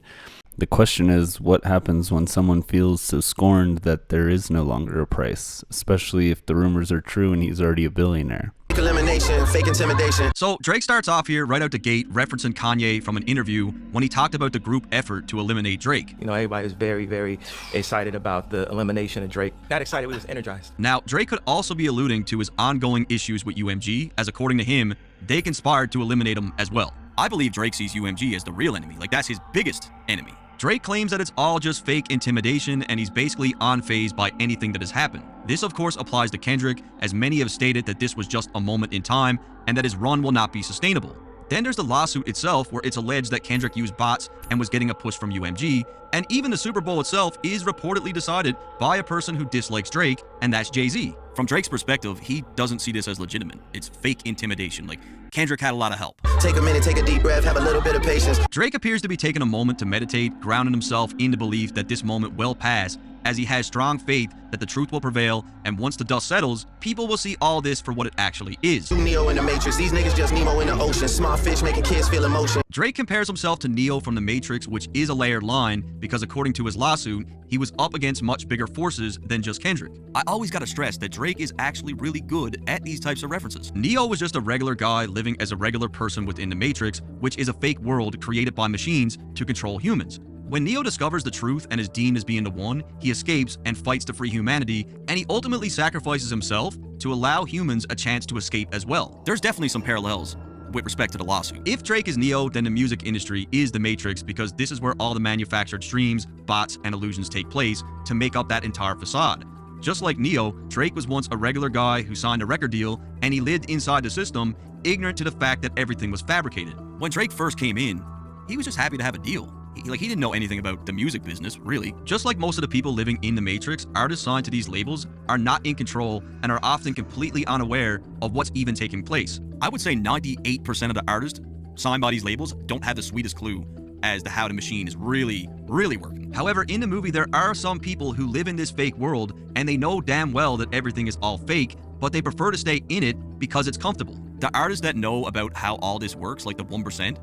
Speaker 1: The question is, what happens when someone feels so scorned that there is no longer a price, especially if the rumors are true and he's already a billionaire?
Speaker 2: Elimination, fake intimidation. So Drake starts off here right out the gate referencing Kanye from an interview when he talked about the group effort to eliminate Drake.
Speaker 17: Everybody was very, very excited about the elimination of Drake. Not excited, we was energized.
Speaker 2: Now, Drake could also be alluding to his ongoing issues with UMG, as according to him, they conspired to eliminate him as well. I believe Drake sees UMG as the real enemy, like that's his biggest enemy. Drake claims that it's all just fake intimidation and he's basically unfazed by anything that has happened. This of course applies to Kendrick, as many have stated that this was just a moment in time and that his run will not be sustainable. Then there's the lawsuit itself, where it's alleged that Kendrick used bots and was getting a push from UMG, and even the Super Bowl itself is reportedly decided by a person who dislikes Drake, and that's Jay-Z. From Drake's perspective, he doesn't see this as legitimate. It's fake intimidation. Like, Kendrick had a lot of help.
Speaker 18: Take a minute, take a deep breath, have a little bit of patience.
Speaker 2: Drake appears to be taking a moment to meditate, grounding himself in the belief that this moment will pass, as he has strong faith that the truth will prevail, and once the dust settles, people will see all this for what it actually is.
Speaker 18: Neo in the Matrix, these niggas just Nemo in the ocean. Small fish making kids feel emotion.
Speaker 2: Drake compares himself to Neo from the Matrix, which is a layered line, because according to his lawsuit, he was up against much bigger forces than just Kendrick. I always gotta stress that Drake is actually really good at these types of references. Neo was just a regular guy living as a regular person within the Matrix, which is a fake world created by machines to control humans. When Neo discovers the truth and is deemed as being the one, he escapes and fights to free humanity, and he ultimately sacrifices himself to allow humans a chance to escape as well. There's definitely some parallels with respect to the lawsuit. If Drake is Neo, then the music industry is the Matrix, because this is where all the manufactured streams, bots, and illusions take place to make up that entire facade. Just like Neo, Drake was once a regular guy who signed a record deal, and he lived inside the system, ignorant to the fact that everything was fabricated. When Drake first came in, he was just happy to have a deal. He didn't know anything about the music business, really. Just like most of the people living in the Matrix, artists signed to these labels are not in control and are often completely unaware of what's even taking place. I would say 98% of the artists signed by these labels don't have the sweetest clue as to how the machine is really working. However, in the movie, there are some people who live in this fake world and they know damn well that everything is all fake, but they prefer to stay in it because it's comfortable. The artists that know about how all this works, like the 1%,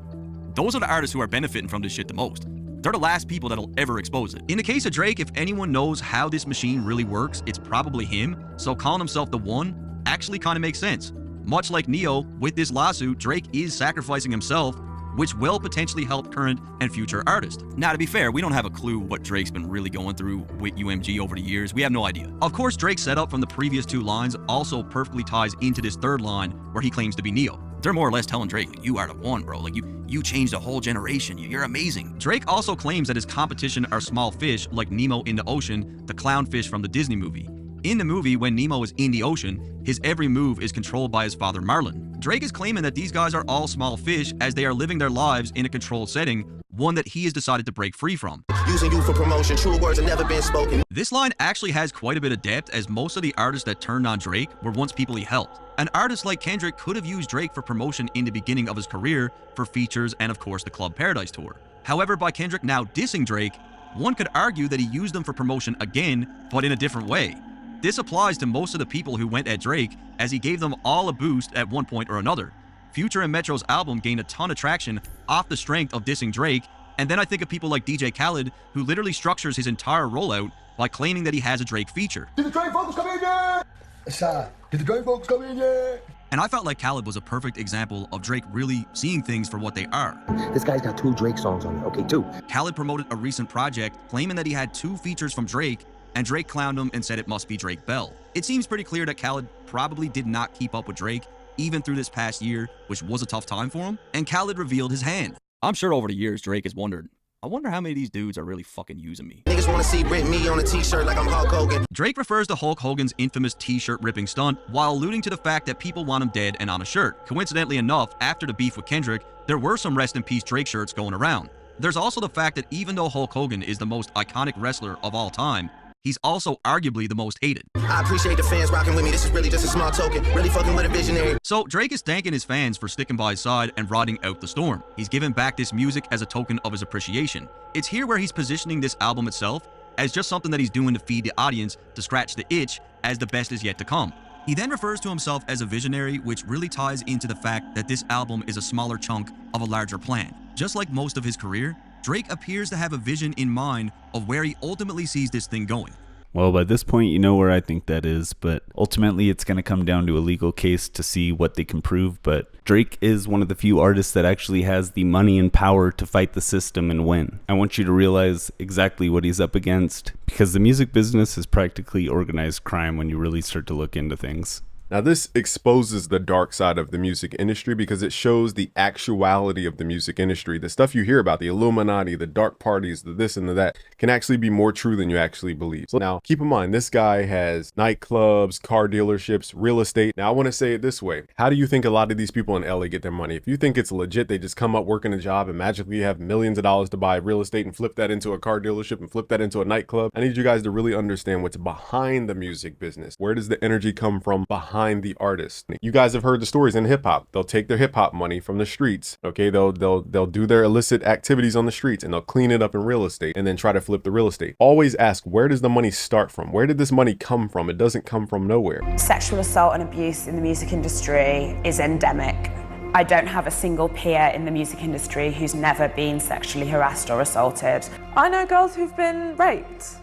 Speaker 2: those are the artists who are benefiting from this shit the most. They're the last people that'll ever expose it. In the case of Drake, if anyone knows how this machine really works, it's probably him, so calling himself the one actually kind of makes sense. Much like Neo, with this lawsuit, Drake is sacrificing himself, which will potentially help current and future artists. Now, to be fair, we don't have a clue what Drake's been really going through with UMG over the years. We have no idea. Of course, Drake's setup from the previous two lines also perfectly ties into this third line where he claims to be Neo. They're more or less telling Drake, you are the one, bro. Like, you changed a whole generation. You're amazing. Drake also claims that his competition are small fish like Nemo in the ocean, the clownfish from the Disney movie. In the movie, when Nemo is in the ocean, his every move is controlled by his father Marlin. Drake is claiming that these guys are all small fish as they are living their lives in a controlled setting, one that he has decided to break free from.
Speaker 18: Using you for promotion, true words have never been spoken.
Speaker 2: This line actually has quite a bit of depth, as most of the artists that turned on Drake were once people he helped. An artist like Kendrick could have used Drake for promotion in the beginning of his career, for features and of course the Club Paradise tour. However, by Kendrick now dissing Drake, one could argue that he used them for promotion again, but in a different way. This applies to most of the people who went at Drake, as he gave them all a boost at one point or another. Future and Metro's album gained a ton of traction off the strength of dissing Drake, and then I think of people like DJ Khaled, who literally structures his entire rollout by claiming that he has a Drake feature.
Speaker 20: Did the Drake vocals come in yet? Aside, did the Drake vocals come in yet?
Speaker 2: And I felt like Khaled was a perfect example of Drake really seeing things for what they are.
Speaker 20: This guy's got 2 Drake songs on it. Okay, 2.
Speaker 2: Khaled promoted a recent project claiming that he had 2 features from Drake, and Drake clowned him and said it must be Drake Bell. It seems pretty clear that Khaled probably did not keep up with Drake, even through this past year, which was a tough time for him, and Khaled revealed his hand.
Speaker 21: I'm sure over the years, Drake has wondered, I wonder how many of these dudes are really fucking using me.
Speaker 18: Niggas wanna see rip me on a t-shirt like I'm Hulk Hogan.
Speaker 2: Drake refers to Hulk Hogan's infamous t-shirt ripping stunt while alluding to the fact that people want him dead and on a shirt. Coincidentally enough, after the beef with Kendrick, there were some rest in peace Drake shirts going around. There's also the fact that even though Hulk Hogan is the most iconic wrestler of all time, he's also arguably the most hated.
Speaker 18: I appreciate the fans rocking with me. This is really just a small token. Really fucking with a visionary.
Speaker 2: So Drake is thanking his fans for sticking by his side and riding out the storm. He's giving back this music as a token of his appreciation. It's here where he's positioning this album itself as just something that he's doing to feed the audience to scratch the itch as the best is yet to come. He then refers to himself as a visionary, which really ties into the fact that this album is a smaller chunk of a larger plan. Just like most of his career, Drake appears to have a vision in mind of where he ultimately sees this thing going.
Speaker 1: Well, by this point, you know where I think that is, but ultimately it's going to come down to a legal case to see what they can prove. But Drake is one of the few artists that actually has the money and power to fight the system and win. I want you to realize exactly what he's up against, because the music business is practically organized crime when you really start to look into things.
Speaker 22: Now, this exposes the dark side of the music industry because it shows the actuality of the music industry. The stuff you hear about, the Illuminati, the dark parties, the this and the that, can actually be more true than you actually believe. So now, keep in mind, this guy has nightclubs, car dealerships, real estate. Now, I want to say it this way. How do you think a lot of these people in LA get their money? If you think it's legit, they just come up working a job and magically have millions of dollars to buy real estate and flip that into a car dealership and flip that into a nightclub. I need you guys to really understand what's behind the music business. Where does the energy come from behind the artist? You guys have heard the stories in hip hop. They'll take their hip hop money from the streets. Okay, they'll do their illicit activities on the streets and they'll clean it up in real estate and then try to flip the real estate. Always ask, where does the money start from? Where did this money come from? It doesn't come from nowhere.
Speaker 24: Sexual assault and abuse in the music industry is endemic. I don't have a single peer in the music industry who's never been sexually harassed or assaulted.
Speaker 25: I know girls who've been raped,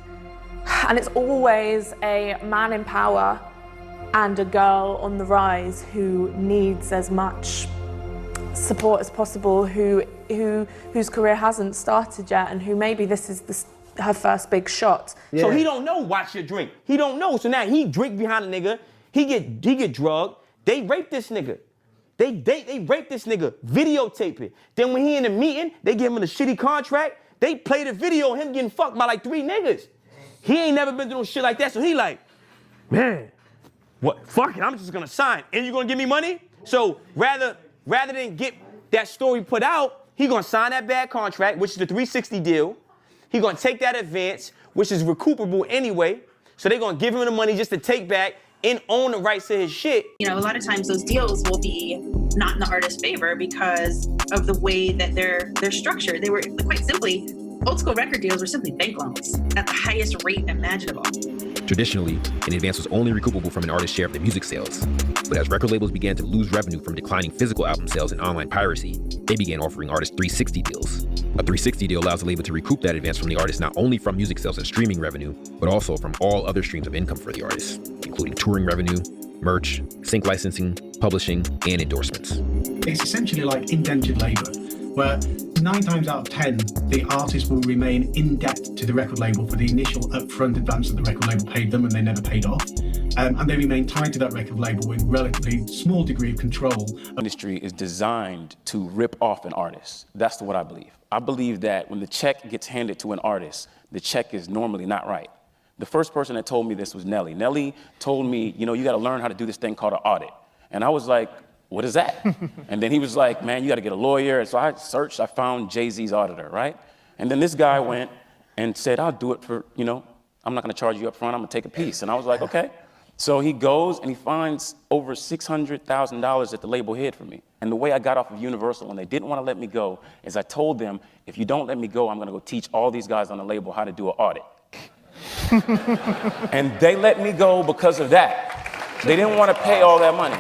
Speaker 25: and it's always a man in power and a girl on the rise who needs as much support as possible, whose career hasn't started yet, and who maybe this is her first big shot.
Speaker 7: Yeah. So he don't know watch your drink. He don't know. So now he drink behind a nigga. He get drugged. They rape this nigga. They rape this nigga. Videotape it. Then when he in a meeting, they give him a shitty contract. They play the video of him getting fucked by like 3 niggas. He ain't never been doing shit like that. So he like, man, what? Fuck it. I'm just gonna sign. And you gonna give me money? So rather than get that story put out, he gonna sign that bad contract, which is the 360 deal. He gonna take that advance, which is recoupable anyway. So they gonna give him the money just to take back and own the rights to his shit.
Speaker 26: You know, a lot of times those deals will be not in the artist's favor because of the way that they're structured. They were, quite simply, old school record deals were simply bank loans at the highest rate imaginable.
Speaker 27: Traditionally, an advance was only recoupable from an artist's share of the music sales. But as record labels began to lose revenue from declining physical album sales and online piracy, they began offering artists 360 deals. A 360 deal allows the label to recoup that advance from the artist not only from music sales and streaming revenue, but also from all other streams of income for the artist, including touring revenue, merch, sync licensing, publishing, and endorsements.
Speaker 15: It's essentially like indentured labor, where 9 times out of 10, the artist will remain in debt to the record label for the initial upfront advance that the record label paid them and they never paid off. And they remain tied to that record label with relatively small degree of control.
Speaker 28: The industry is designed to rip off an artist. That's what I believe. I believe that when the check gets handed to an artist, the check is normally not right. The first person that told me this was Nelly. Nelly told me, you know, you gotta learn how to do this thing called an audit. And I was like, what is that? And then he was like, man, you gotta get a lawyer. And so I searched, I found Jay-Z's auditor, right? And then this guy went and said, I'll do it for, you know, I'm not gonna charge you up front, I'm gonna take a piece. And I was like, okay. So he goes and he finds over $600,000 that the label hid from me. And the way I got off of Universal when they didn't wanna let me go is I told them, if you don't let me go, I'm gonna go teach all these guys on the label how to do an audit. And they let me go because of that. They didn't wanna pay all that money.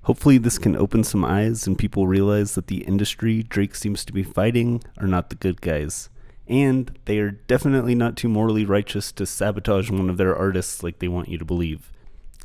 Speaker 1: Hopefully this can open some eyes and people realize that the industry Drake seems to be fighting are not the good guys. And they are definitely not too morally righteous to sabotage one of their artists like they want you to believe.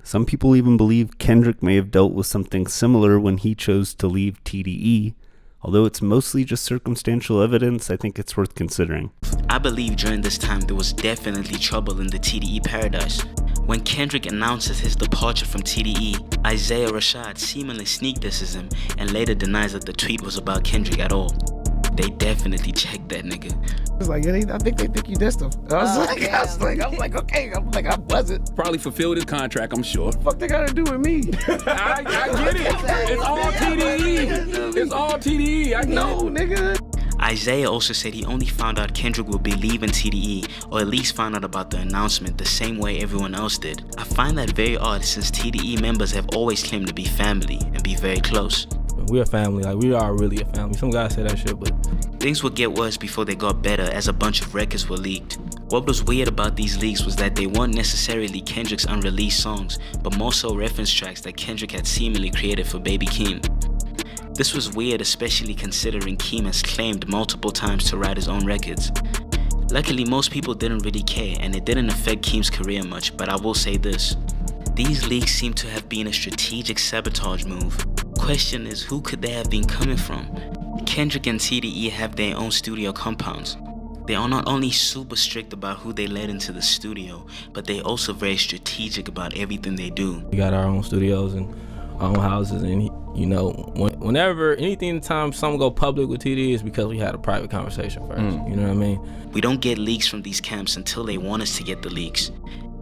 Speaker 1: Some people even believe Kendrick may have dealt with something similar when he chose to leave TDE. Although it's mostly just circumstantial evidence, I think it's worth considering.
Speaker 3: I believe during this time there was definitely trouble in the TDE paradise. When Kendrick announces his departure from TDE, Isaiah Rashad seemingly sneak disses him and later denies that the tweet was about Kendrick at all. They definitely checked that nigga.
Speaker 4: It's like, I think they think you dissed him. I was like, okay. I wasn't.
Speaker 5: Probably fulfilled his contract, I'm sure.
Speaker 4: What the fuck they gotta do with me?
Speaker 5: I get it. It's all TDE. It's all TDE. I know, nigga.
Speaker 3: Isaiah also said he only found out Kendrick would be leaving TDE, or at least found out about the announcement the same way everyone else did. I find that very odd since TDE members have always claimed to be family and be very close.
Speaker 6: We're a family, like we are really a family. Some guys say that shit, but
Speaker 3: things would get worse before they got better as a bunch of records were leaked. What was weird about these leaks was that they weren't necessarily Kendrick's unreleased songs, but more so reference tracks that Kendrick had seemingly created for Baby Keem. This was weird, especially considering Keem has claimed multiple times to write his own records. Luckily, most people didn't really care, and it didn't affect Keem's career much, but I will say this. These leaks seem to have been a strategic sabotage move. Question is, who could they have been coming from? Kendrick and TDE have their own studio compounds. They are not only super strict about who they let into the studio, but they're also very strategic about everything they do.
Speaker 6: We got our own studios and our own houses, and whenever anytime something go public with TDE is because we had a private conversation first. You know what I mean?
Speaker 3: We don't get leaks from these camps until they want us to get the leaks.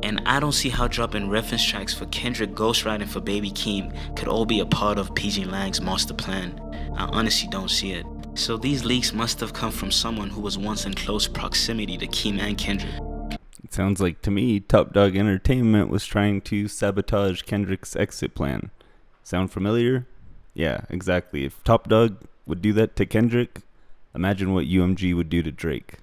Speaker 3: And I don't see how dropping reference tracks for Kendrick ghostwriting for Baby Keem could all be a part of PG Lang's master plan. I honestly don't see it. So these leaks must have come from someone who was once in close proximity to Keem and Kendrick.
Speaker 1: It sounds like to me Top Dog Entertainment was trying to sabotage Kendrick's exit plan. Sound familiar? Yeah, exactly. If Top Dog would do that to Kendrick, imagine what UMG would do to Drake.